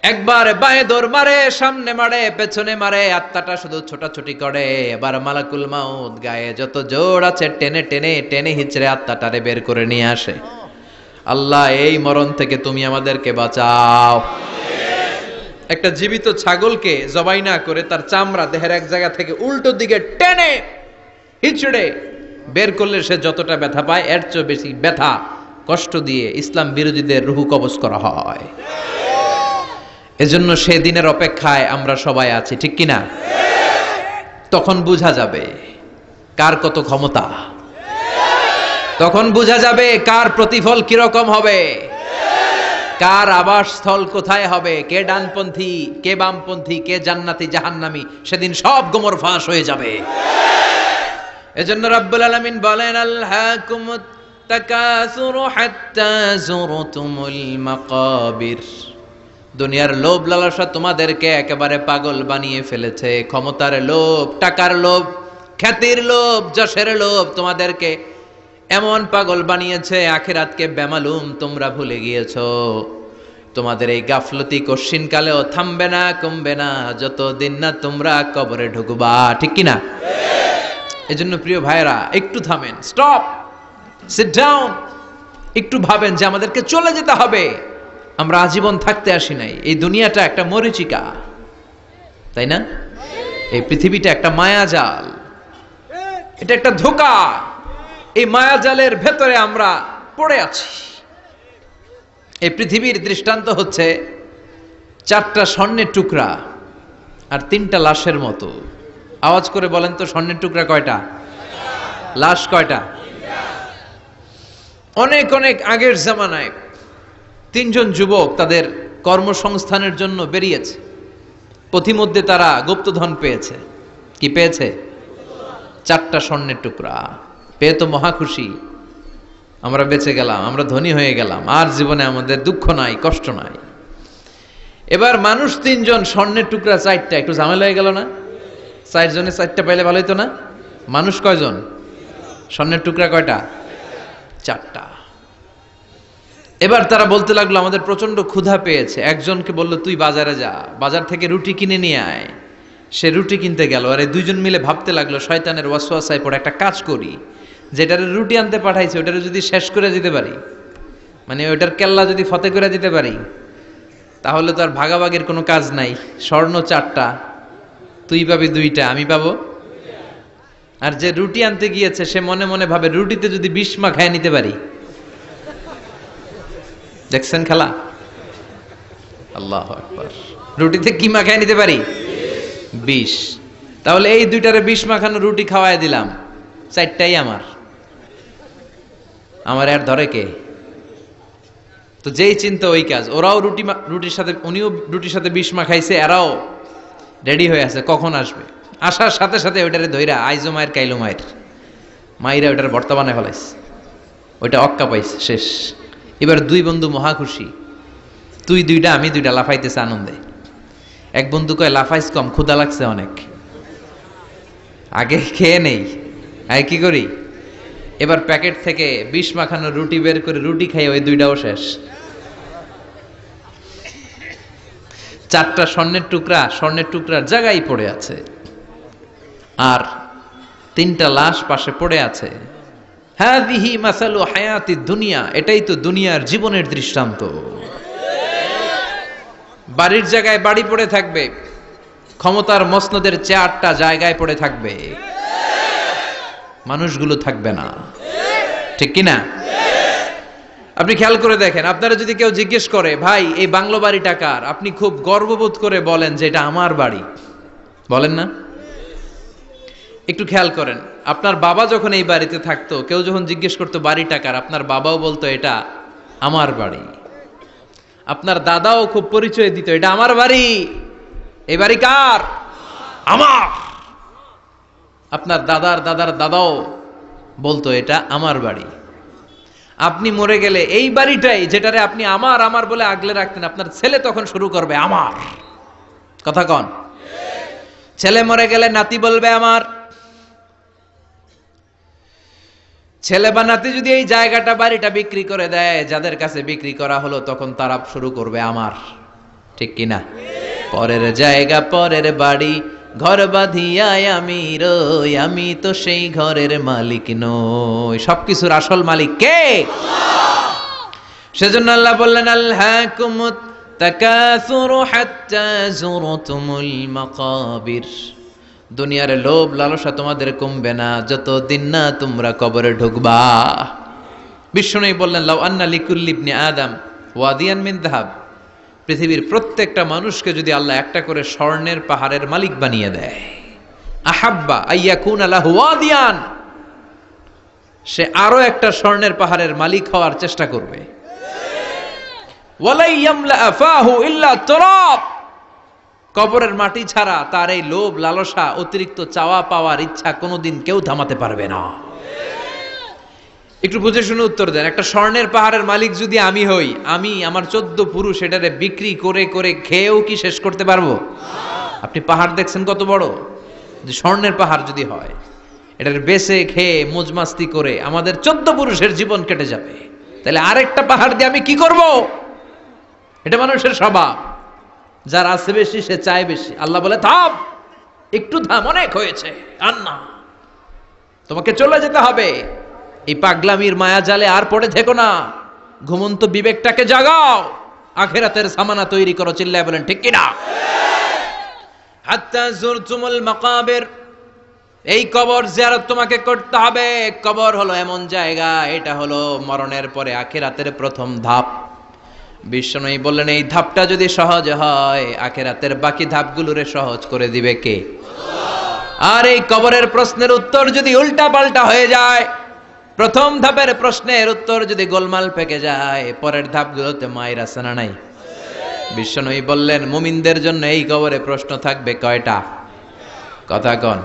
একবার বাঁয়ে দৌড় মারে, সামনে মারে, পেছনে মারে, আত্মাটা শুধু ছোটাছুটি করে। এবার মালাকুল মাউত গায়ে যত জোর আছে টেনে টেনে টেনে হিচড়ে আত্মাটারে বের করে নিয়ে আসে। আল্লাহ, এই মরণ থেকে তুমি আমাদেরকে বাঁচাও। একটা জীবিত ছাগলকে জবাই না করে তার চামড়া দেহের এক জায়গা থেকে উল্টো দিকে টেনে হিচড়ে বের করলে সে যতটা ব্যথা পায়, এর চেয়ে বেশি ব্যথা কষ্ট দিয়ে ইসলাম বিরোধীদের রুহু কবজ করা হয়। এজন্য সেদিনের অপেক্ষায় আমরা সবাই আছি, ঠিক কিনা? তখন বোঝা যাবে কার কত ক্ষমতা, তখন বোঝা যাবে কার প্রতিফল কিরকম হবে, কার আবাসস্থল কোথায় হবে, কে ডানপন্থী, কে বামপন্থী, কে জান্নাতি জাহান্নামী, সেদিন সব গোমর ফাঁস হয়ে যাবে। এজন্য রাব্বুল আলামিন বলেন, আলহাকুমুত তাকাসুরু হাত্তা যুরতুমুল মাকাবির। দুনিয়ার লোভ লালসা তোমাদেরকে একেবারে পাগল বানিয়ে ফেলেছে। ক্ষমতার লোভ, টাকার লোভ, খ্যাতির লোভ, যশের লোভ তোমাদেরকে এমন পাগল বানিয়েছে, আখিরাতকে বেমালুম তোমরা ভুলে গিয়েছো। তোমাদের এই গাফলতি কশিন কালেও থামবে না, কমবে না, যতদিন না তোমরা কবরে ঢুকবা, ঠিক কিনা? এজন্য প্রিয় ভাইরা, একটু থামেন, স্টপ, সিট ডাউন, একটু ভাবেন যে আমাদেরকে চলে যেতে হবে। আমরা আজীবন থাকতে আসি নাই। এই দুনিয়াটা একটা মরীচিকা, তাই না? এই পৃথিবীটা একটা মায়াজাল, এটা একটা ধোঁকা। এই মায়াজালের ভেতরে আমরা পড়ে আছি। এই পৃথিবীর দৃষ্টান্ত হচ্ছে 4টা স্বর্ণের টুকরা আর 3টা লাশের মতো। আওয়াজ করে বলেন তো, স্বর্ণের টুকরা কয়টা? লাশ কয়টা? অনেক অনেক আগের জামানায় 3 জন যুবক তাদের কর্মসংস্থানের জন্য বেরিয়েছে। পথিমধ্যে তারা গুপ্তধন পেয়েছে। কি পেয়েছে? 4টা স্বর্ণের টুকরা পেয়ে তো মহা খুশি, আমরা বেঁচে গেলাম, আমরা ধনী হয়ে গেলাম, আর জীবনে আমাদের দুঃখ নাই, কষ্ট নাই। এবার মানুষ 3 জন, স্বর্ণের টুকরা 4টা, একটু ঝামেলা হয়ে গেল না? 4 জনে 4টা পাইলে ভালো হইতো না? মানুষ কয়জন? স্বর্ণের টুকরা কয়টা? 4টা। এবার তারা বলতে লাগলো আমাদের প্রচন্ড ক্ষুধা পেয়েছে। একজনকে বলল তুই বাজারে যা, বাজার থেকে রুটি কিনে নিয়ে আয়। সে রুটি কিনতে গেল, আর এই 2 জন মিলে ভাবতে লাগলো শয়তানের ওয়াসওয়াসায় পড়ে একটা কাজ করি, যেটারে রুটি আনতে পাঠাইছে ওটারে যদি শেষ করে দিতে পারি, মানে ওটার কেল্লা যদি ফতে করে দিতে পারি, তাহলে তো আর ভাগাভাগির কোনো কাজ নাই। স্বর্ণ 4টা, তুই পাবি 2টা, আমি পাবো। আর যে রুটি আনতে গিয়েছে সে মনে মনে ভাবে রুটিতে যদি 20 মাখায় নিতে পারি। দেখছেন খেলা? আল্লাহু আকবার। রুটিতে কি মাখায় নিতে পারি? 20। তাহলে এই 2টারে 20 মাখানো রুটি খাওয়ায় দিলাম, 4টাই আমার। আমার আর ধরে কে? তো যেই চিন্তা ওই কাজ। ওরাও রুটির সাথে, উনিও রুটির সাথে 20 মাখাইছে, এরাও রেডি হয়ে আছে কখন আসবে। আসার সাথে সাথে ওইটারে ধইরা আইজো মায়ের কাইলো মায়ের মাইরা ওইটার ভর্তা বানায় ফেলাইছে। ওইটা অক্কা পাইছে, শেষ। এবার 2 বন্ধু মহা খুশি, তুই 2টা আমি 2টা, লাফাইতেছে আনন্দে। এক বন্ধু কয় লাফাইস কম, ক্ষুধা লাগছে অনেক, আগে খেয়ে নেই। আগে কি করি? এবার প্যাকেট থেকে 20 মাখানো রুটি বের করে রুটি খাই, ওই 2টাও শেষ। 4টা স্বর্ণের টুকরার জায়গায় পড়ে আছে, আর 3টা লাশ পাশে পড়ে আছে। হাযিহি মাসালু হায়াতিদ দুনিয়া, এটাই তো দুনিয়ার জীবনের দৃষ্টান্ত। বাড়ির জায়গায় বাড়ি পড়ে থাকবে, ক্ষমতার মসনদের চেয়ারটা জায়গায় পড়ে থাকবে, মানুষগুলো থাকবে না। ঠিক কিনা? আপনি খেয়াল করে দেখেন, আপনারা যদি কেউ জিজ্ঞেস করে ভাই এই বাংলো বাড়িটা কার, আপনি খুব গর্ববোধ করে বলেন যে এটা আমার বাড়ি, বলেন না? একটু খেয়াল করেন, আপনার বাবা যখন এই বাড়িতে থাকতো, কেউ যখন জিজ্ঞেস করতো বাড়িটা কার, আপনার বাবাও বলতো এটা আমার বাড়ি। আপনার দাদাও খুব পরিচয় দিত, এটা আমার বাড়ি। এই বাড়ি কার? আমার। আপনার দাদার দাদার দাদাও বলতো এটা আমার বাড়ি। আপনি মরে গেলে এই বাড়িটাই, যেটারে আপনি আমার আমার বলে আগলে রাখতেন, আপনার ছেলে তখন শুরু করবে আমার। কথা কন? ছেলে মরে গেলে নাতি বলবে আমার। ছেলে বা নাতি যদি এই জায়গাটা বাড়িটা বিক্রি করে দেয়, যাদের কাছে বিক্রি করা হলো, তখন তারা শুরু করবে আমার। ঠিক কিনা? পরের জায়গা পরের বাড়ি, ঘর বাঁধিয়ায় আমি রই, আমি তো সেই ঘরের মালিক নই। সবকিছুর আসল মালিক কে? সেজন্য আল্লাহ বললেন আলহাকুমুত তাকাসুরু হাত্তা যুরতুমুল মাকাবির। দুনিয়ার লোভ লালসা তোমাদের কমবে না যতদিন না তোমরা কবরে ঢুকবা। বিশ্বনবী বললেন লাউ আন্না লিকুল্লি ইবনি আদম ওয়াদিয়ান মিন যাহাব, পৃথিবীর প্রত্যেকটা মানুষকে যদি আল্লাহ একটা করে স্বর্ণের পাহাড়ের মালিক বানিয়ে দেয়, আহাব্বা আইয়াকুনা লাহু ওয়াদিয়ান, সে আরো একটা স্বর্ণের পাহাড়ের মালিক হওয়ার চেষ্টা করবে। ওয়ালাই ইয়ামলা আফাহু ইল্লা তুরাব, কবরের মাটি ছাড়া তার এই লোভ লালসা, অতিরিক্ত চাওয়া পাওয়ার ইচ্ছা কোনোদিন কেউ থামাতে পারবে না। একটু বুঝে শুনে উত্তর দেন, একটা স্বর্ণের পাহাড়ের মালিক যদি আমি হই, আমি আমার 14 পুরুষ এটারে বিক্রি করে করে খেয়েও কি শেষ করতে পারবো? আপনি পাহাড় দেখছেন কত বড়, যে স্বর্ণের পাহাড় যদি হয়, এটার বেচে খেয়ে মজমাস্তি করে আমাদের 14 পুরুষের জীবন কেটে যাবে। তাহলে আরেকটা পাহাড় দিয়ে আমি কি করব? এটা মানুষের স্বভাব, যার আছে বেশি সে চায় বেশি। আল্লাহ বলে থাম, একটু থাম, অনেক হয়েছে, আর না, তোমাকে চলে যেতে হবে। এই পাগলামির মায়া জালে আর পড়ে থেকো না, ঘুমন্ত বিবেকটাকে জাগাও, আখিরাতের সামানা তৈরি করো। চিল্লায় বলেন ঠিক কিনা? হাত্তা যুরতুমুল মাকাবির, এই কবর জিয়ারত তোমাকে করতে হবে। কবর হলো এমন জায়গা, এটা হলো মরণের পরে আখিরাতের প্রথম ধাপ। বিশ্বনবী বললেন এই ধাপটা যদি সহজ হয়, আখিরাতের বাকি ধাপগুলোরে সহজ করে দিবে কে? আর এই কবরের প্রশ্নের উত্তর যদি উল্টা পাল্টা হয়ে যায়, প্রথম ধাপের প্রশ্নের উত্তর যদি গোলমাল পেকে যায়, পরের ধাপগুলোতে মায়ের আছে না নাই? বিশ্বনবী বললেন মুমিনদের জন্য এই কবরে প্রশ্ন থাকবে কয়টা? কথা কন।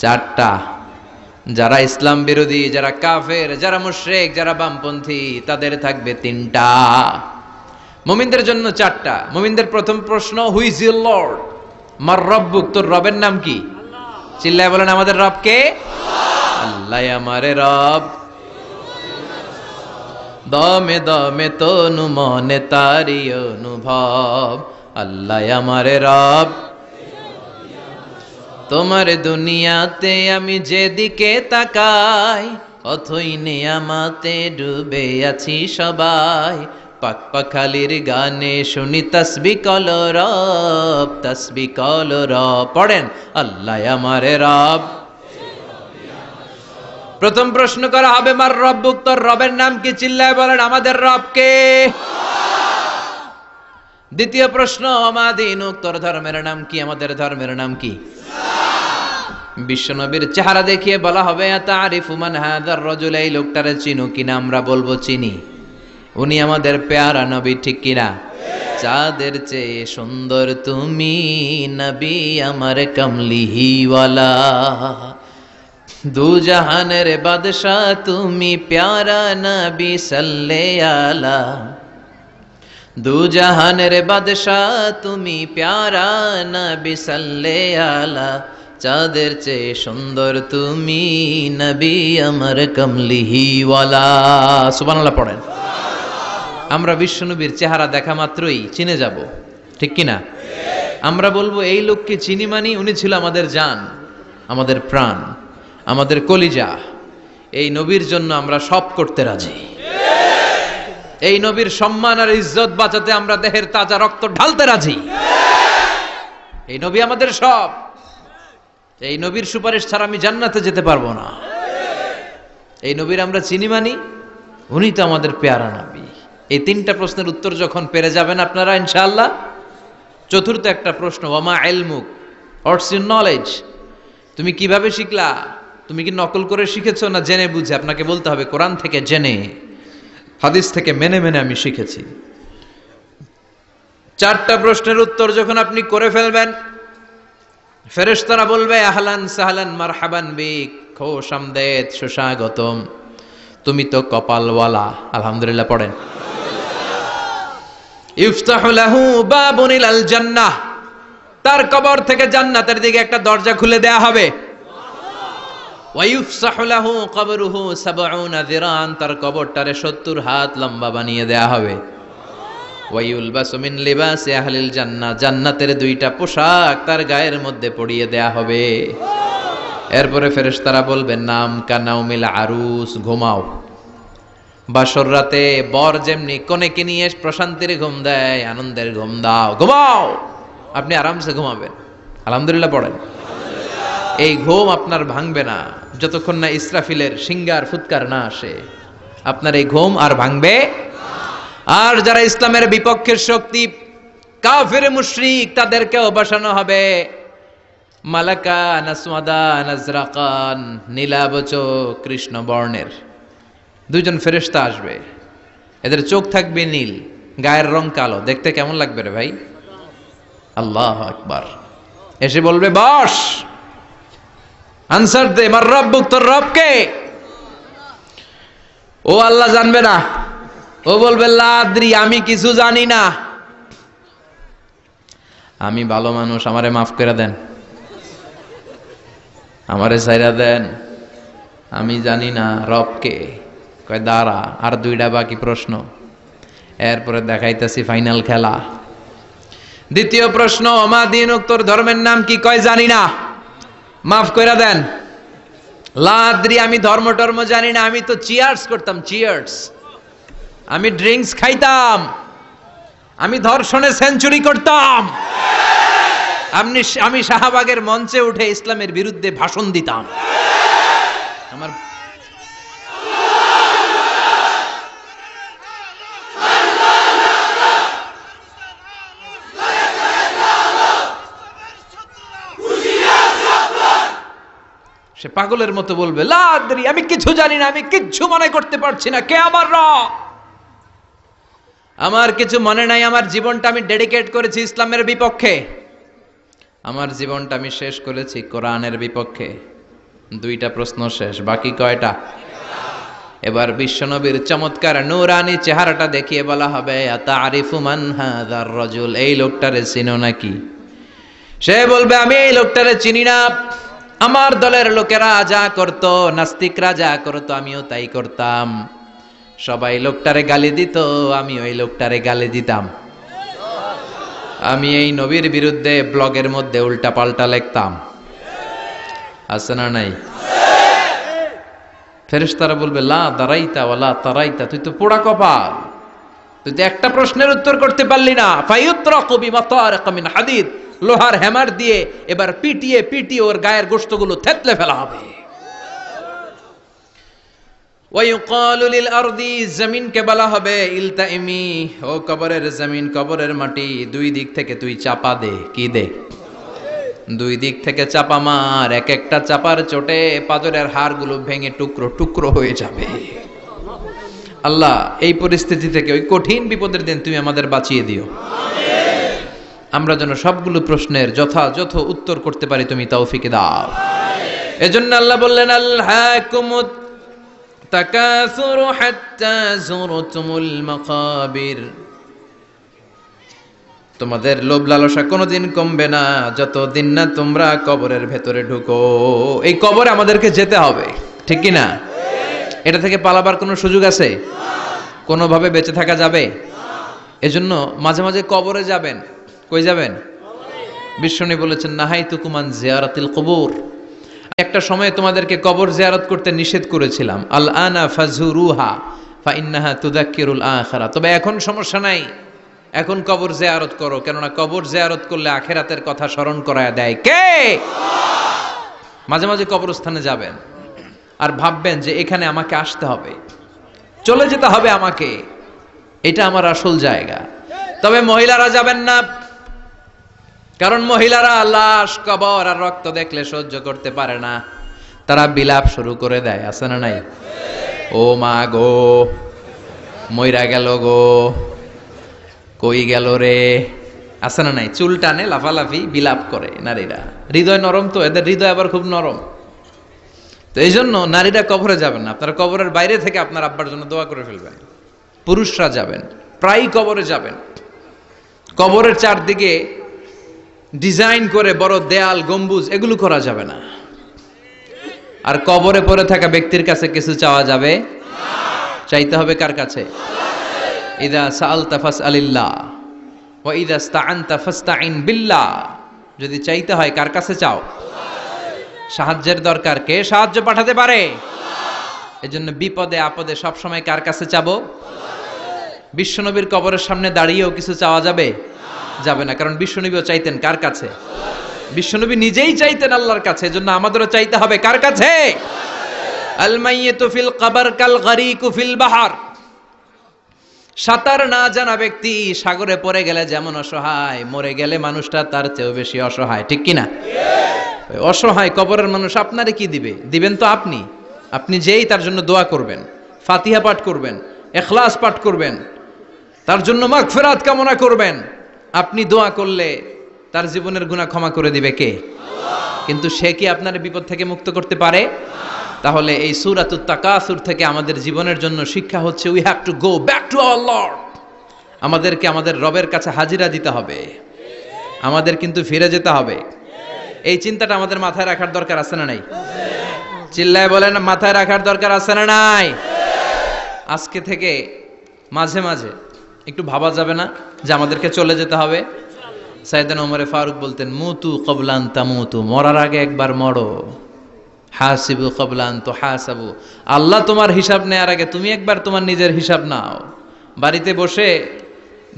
4টা। যারা ইসলাম বিরোধী, যারা কাফের, যারা মুশরিক, যারা বামপন্থী, তাদের থাকবে 3টা। মুমিনদের জন্য 4টা। মুমিনদের প্রথম প্রশ্ন, হু ইজ ইউর লর্ড? মার রব্বুক, তোর রবের নাম কি? চিল্লায় বলেন আমাদের রব কে? আল্লাহ আমারে রব। দমে দমে তনু মনে তারি অনুভব, আল্লাহ আমারে রব। তোমার দুনিয়াতে আমি যেদিকে তাকাই, অথই নেয়ামাতে ডুবে আছি সবাই। পাক পাখালির গানে শুনি তসবিহ কলরব, তসবিহ কলরব। পড়েন আল্লাহ আমারে রব। প্রথম প্রশ্ন করা হবে মার রব্বুক, তোর রবের নাম কি? চিল্লায় বলেন আমাদের রব কে? দ্বিতীয় প্রশ্ন, মা দীনুক, তোর ধর্মের নাম কি? আমাদের ধর্মের নাম কি? বিশ্বনবীর চেহারা দেখিয়ে বলা হবে আতারিফু মান হাযার রাজুল, এই লোকটারে চিনো কিনা? আমরা বলবো চিনি। উনি আমাদের পেয়ারা নবী, ঠিক কিনা? চাঁদের চেয়ে সুন্দর তুমি নবী আমার কমলিহিওয়ালা, দু জাহানের বাদশাহ তুমি প্যারা নবী সাল্লে আলা, দু জাহানের বাদশাহ তুমি প্যারা নবী সাল্লে আলা, চাঁদের চেয়ে সুন্দর তুমি নবী আমার কমলিহিওয়ালা। সুবহানাল্লাহ পড়েন। আমরা বিশ্বনবীর চেহারা দেখা মাত্রই চিনে যাব, ঠিক কিনা? আমরা বলবো এই লোককে চিনি, মানি উনি ছিল আমাদের জান, আমাদের প্রাণ, আমাদের কলিজা। এই নবীর জন্য আমরা সব করতে রাজি। এই নবীর সম্মান আর ইজ্জত বাঁচাতে আমরা দেহের তাজা রক্ত ঢালতে রাজি। এই নবী আমাদের সব। এই নবীর সুপারিশ ছাড়া আমি জান্নাতে যেতে পারবো না। এই নবীর আমরা চিনি, মানি উনি তো আমাদের পেয়ারা নবী। এই 3টা প্রশ্নের উত্তর যখন পেরে যাবেন আপনারা ইনশাআল্লাহ, চতুর্থ একটা প্রশ্ন, ওয়ামা ইলমুক, হোয়াটস ইউর নলেজ? তুমি কিভাবে শিখলা? তুমি কি নকল করে শিখেছো না জেনে বুঝে? আপনাকে বলতে হবে কোরআন থেকে জেনে, হাদিস থেকে মেনে মেনে আমি শিখেছি। 4টা প্রশ্নের উত্তর যখন আপনি করে ফেলবেন, ফেরেশতারা বলবে আহলান সাহলান মারহাবান বিক, খোশ আমদেদ, সুস্বাগতম, তুমি তো কপালওয়ালা। আলহামদুলিল্লাহ পড়েন। ইফতাহু লাহু বাবুন ইলাল জান্নাহ, তার কবর থেকে জান্নাতের দিকে একটা দরজা খুলে দেয়া হবে। ওয়া ইফসাহু লাহু কবরুহু 70 যিরান, তার কবরটারে 70 হাত লম্বা বানিয়ে দেয়া হবে। ওয়া ইউলবাসু মিন লিবাসি আহলিল জান্নাহ, জান্নাতের 2টা পোশাক তার গায়ের মধ্যে পরিয়ে দেয়া হবে। এরপরে ফেরেশতারা বলবেন নাম কানাউমিল আরুস, ঘুমাও। বাসর রাতে বর যেমনি কনেকে নিয়ে প্রশান্তির ঘুম দেয়, আনন্দের ঘুম দাও, ঘুমাও। আপনি আরামসে ঘুমাবেন। আলহামদুলিল্লাহ পড়েন। এই ঘুম আপনার ভাঙবে না যতক্ষণ না ইসরাফিলের সিঙ্গার ফুৎকার না আসে। আপনার এই ঘুম আর ভাঙবে। আর যারা ইসলামের বিপক্ষের শক্তি, কাফের মুশরিক, তাদেরকেও বসানো হবে মালাকা নাসওয়াদা নাজরাকান, নীলাবচ কৃষ্ণ বর্ণের 2জন ফেরেশতা আসবে। এদের চোখ থাকবে নীল, গায়ের রং কালো। দেখতে কেমন লাগবে রে ভাই? আল্লাহু আকবার। এসে বলবে বস, আনসার দে, মার রব্বুক, তোর রব কে? ও আল্লাহ জানবে না। ও বলবে লা আদ্রি, আমি কিছু জানি না, আমি ভালো মানুষ, আমারে মাফ করে দেন, আমারে ছাইরা দেন, আমি জানি না রব কে। কয় দাঁড়া, আর 2টা বাকি প্রশ্ন, এরপরে দেখাইতেছি ফাইনাল খেলা। দ্বিতীয় প্রশ্ন, মা দীনুক, তোর ধর্মের নাম কি? কয় জানি না, মাফ করে দেন। লা আদ্রি, আমি ধর্ম টর্ম জানি না, আমি তো চিয়ার্স করতাম, চিয়ার্স, আমি ড্রিঙ্কস খাইতাম, আমি ধর্ষণে সেঞ্চুরি করতাম, আমি শাহবাগের মঞ্চে উঠে ইসলামের বিরুদ্ধে ভাষণ দিতাম। আমার সে পাগলের মতো বলবে লা আদরি, আমি কিছু জানি না, আমি কিচ্ছু মনে করতে পারছি না, কে আমার রব? আমার কিছু মনে নাই, আমার জীবনটা আমি ডেডিকেট করেছি ইসলামের বিপক্ষে, আমার জীবনটা আমি শেষ করেছি কোরআনের বিপক্ষে। দুইটা প্রশ্ন শেষ, বাকি কয়টা? এবার বিশ্বনবীর চমৎকার নূরানি চেহারাটা দেখিয়ে বলা হবে, আতারিফু মান হাযার রাজুল, এই লোকটারে চিনো নাকি? সে বলবে আমি এই লোকটারে চিনি না, আমার দলের লোকেরা যা করত, নাস্তিকরা যা করত আমিও তাই করতাম, সবাই লোকটারে গালি দিত, আমি ওই লোকটারে গালি দিতাম, আমি এই নবীর বিরুদ্ধে ব্লগের মধ্যে উল্টা পাল্টা লিখতাম। আছে না নাই? ফেরেশতারা বলবে লা দারাইতা ওয়ালা তারাইতা, তুই তো পোড়া কপাল, তুই তো একটা প্রশ্নের উত্তর করতে পারলি না। ফায়ুতরাকু বিমাতারিক মিন হাদিদ, লোহার হ্যামার দিয়ে এবার পিটিয়ে পিটিয়ে ওর গায়ের গোশতগুলো থেতলে ফেলা হবে। ওয়ায়ুকালু লিল আরদি, জমিনকে বলা হবে ইলতাইমি, ও কবরের জমিন, কবরের মাটি, দুই দিক থেকে তুই চাপা দে। কি দে? দুই দিক থেকে চাপা মার, এক একটা চাপার চোটে পাজরের হাড়গুলো ভেঙে টুকরো টুকরো হয়ে যাবে। আল্লাহ এই পরিস্থিতি থেকে, ওই কঠিন বিপদের দিন তুমি আমাদের বাঁচিয়ে দিও, আমরা যেন সবগুলো প্রশ্নের যথাযথ উত্তর করতে পারি, তুমি তৌফিক দাও। এজন্য আল্লাহ বললেন আলহাকুমুত তাকাসুরু হাত্তা যুরতুমুল মাকাবির, তোমাদের লোভ লালসা কোনোদিন কমবে না যতদিন না তোমরা কবরের ভেতরে ঢুকো। এই কবরে আমাদেরকে যেতে হবে, ঠিক কি না? এটা থেকে পালাবার কোনো সুযোগ আছে? কোনোভাবে বেঁচে থাকা যাবে? এজন্য মাঝে মাঝে কবরে যাবেন। কই যাবেন? বিশ্বনবী বলেছেন নাহাইতুকুম আন জিয়ারাতিল কুবুর, একটা সময় তোমাদেরকে কবর জিয়ারত করতে নিষেধ করেছিলাম, আল আনা ফাজুরুহা ফাইন্নাহা তুযাক্কিরুল আখিরা, তবে এখন সমস্যা নাই, এখন কবর জিয়ারত করো, কেননা কবর জিয়ারত করলে আখিরাতের কথা স্মরণ করায় দেয় কে? মাঝে মাঝে কবরস্থানে যাবেন আর ভাববেন যে এখানে আমাকে আসতে হবে, চলে যেতে হবে আমাকে, এটা আমার আসল জায়গা। তবে মহিলারা যাবেন না, কারণ মহিলারা লাশ, কবর আর রক্ত দেখলে সহ্য করতে পারে না, তারা বিলাপ শুরু করে দেয়। আছে না নাই? ও মা গো, মইরা গেল গো, কই গেল রে, আছে না নাই? চুল টানে, লাফালাফি, বিলাপ করে নারীরা। হৃদয় নরম তো, এদের হৃদয় আবার খুব নরম। তো এই জন্য নারীরা কবরে যাবেন না, আপনারা কবরের বাইরে থেকে আপনার আব্বার জন্য দোয়া করে ফেলবেন। পুরুষরা যাবেন, প্রায় কবরে যাবেন। কবরের চারদিকে ডিজাইন করে বড় দেয়াল, গম্বুজ, এগুলো করা যাবে না। আর কবরে পড়ে থাকা ব্যক্তির কাছে কিছু চাওয়া যাবে? চাইতে হবে কার কাছে? ইদা সাআলতা ফাসআলিল্লাহ ওয়া ইদা ইসতাআনতা ফাসতাইন বিল্লাহ, যদি চাইতে হয় কার কাছে চাও? সাহায্যের দরকার, কে সাহায্য পাঠাতে পারে? এজন্য বিপদে আপদে সব সময় কার কাছে চাবো? বিশ্বনবীর কবরের সামনে দাঁড়িয়েও কিছু চাওয়া যাবে? যাবে না, কারণ বিশ্বনবীও চাইতেন কার কাছে? বিশ্বনবী নিজেই চাইতেন আল্লাহর কাছে। এজন্য আমাদেরও চাইতে হবে কার কাছে? আল মাইয়িতু ফিল কবর কাল গরীকু ফিল বাহর, সাঁতার না জানা ব্যক্তি সাগরে পড়ে গেলে যেমন অসহায়, মরে গেলে মানুষটা তার চেয়েও বেশি অসহায়, ঠিক কিনা? অসহায় কবরের মানুষ আপনারে কি দিবে? দিবেন তো আপনি। আপনি যেই তার জন্য দোয়া করবেন, ফাতিহা পাঠ করবেন, ইখলাস পাঠ করবেন, তার জন্য মাগফিরাত কামনা করবেন, আপনি দোয়া করলে তার জীবনের গুনাহ ক্ষমা করে দিবে কে? কিন্তু সে কি আপনার বিপদ থেকে মুক্ত করতে পারে? তাহলে এই সূরাতুত তাকাসুর থেকে আমাদের জীবনের জন্য শিক্ষা হচ্ছে, we have to go back to our Lord. আমাদেরকে আমাদের রবের কাছে হাজিরা দিতে হবে, আমাদের কিন্তু ফিরে যেতে হবে। এই চিন্তাটা আমাদের মাথায় রাখার দরকার আছে না নাই? চিল্লায় বলেন, মাথায় রাখার দরকার আছে না নাই? আজকে থেকে মাঝে মাঝে একটু ভাবা যাবে না যে আমাদেরকে চলে যেতে হবে? সাইয়েদনা ওমর ফারুক বলতেন, মুতু ক্বাবলা আন তামুতু, মরার আগে একবার মরো। হাসিবু ক্বাবলা আন তুহাসাবু, আল্লাহ তোমার হিসাব নেওয়ার আগে তুমি একবার তোমার নিজের হিসাব নাও। বাড়িতে বসে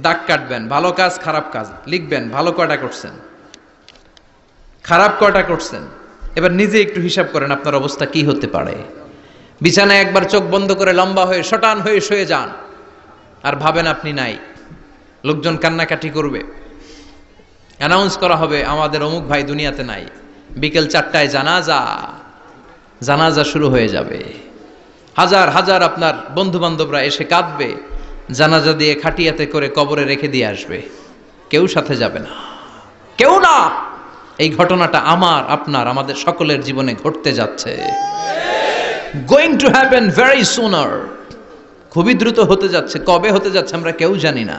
দাগ কাটবেন, ভালো কাজ খারাপ কাজ লিখবেন, ভালো কয়টা করছেন, খারাপ কয়টা করছেন, এবার নিজে একটু হিসাব করেন আপনার অবস্থা কি হতে পারে। বিছানায় একবার চোখ বন্ধ করে লম্বা হয়ে শটান হয়ে শুয়ে যান, আর ভাবেন আপনি নাই। লোকজন কান্নাকাটি করবে, অ্যানাউন্স করা হবে আমাদের অমুক ভাই দুনিয়াতে নাই, বিকেল 4টায় জানাজা, জানাজা শুরু হয়ে যাবে। হাজার হাজার আপনার বন্ধু বান্ধবরা এসে কাঁদবে, জানাজা দিয়ে খাটিয়াতে করে কবরে রেখে দিয়ে আসবে, কেউ সাথে যাবে না, কেউ না। এই ঘটনাটা আমার, আপনার, আমাদের সকলের জীবনে ঘটতে যাচ্ছে। গোয়িং টু হ্যাপেন ভেরি সুনার, খুবই দ্রুত হতে যাচ্ছে। কবে হতে যাচ্ছে আমরা কেউ জানি না।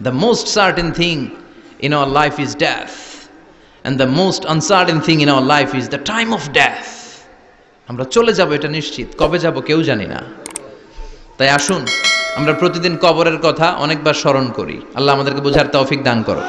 The most certain thing in our life is death, and the most uncertain thing in our life is the time of death. আমরা চলে যাব, এটা নিশ্চিত। কবে যাব কেউ জানি না। তাই আসুন আমরা প্রতিদিন কবরের কথা অনেকবার স্মরণ করি। আল্লাহ আমাদেরকে বোঝার তৌফিক দান করো।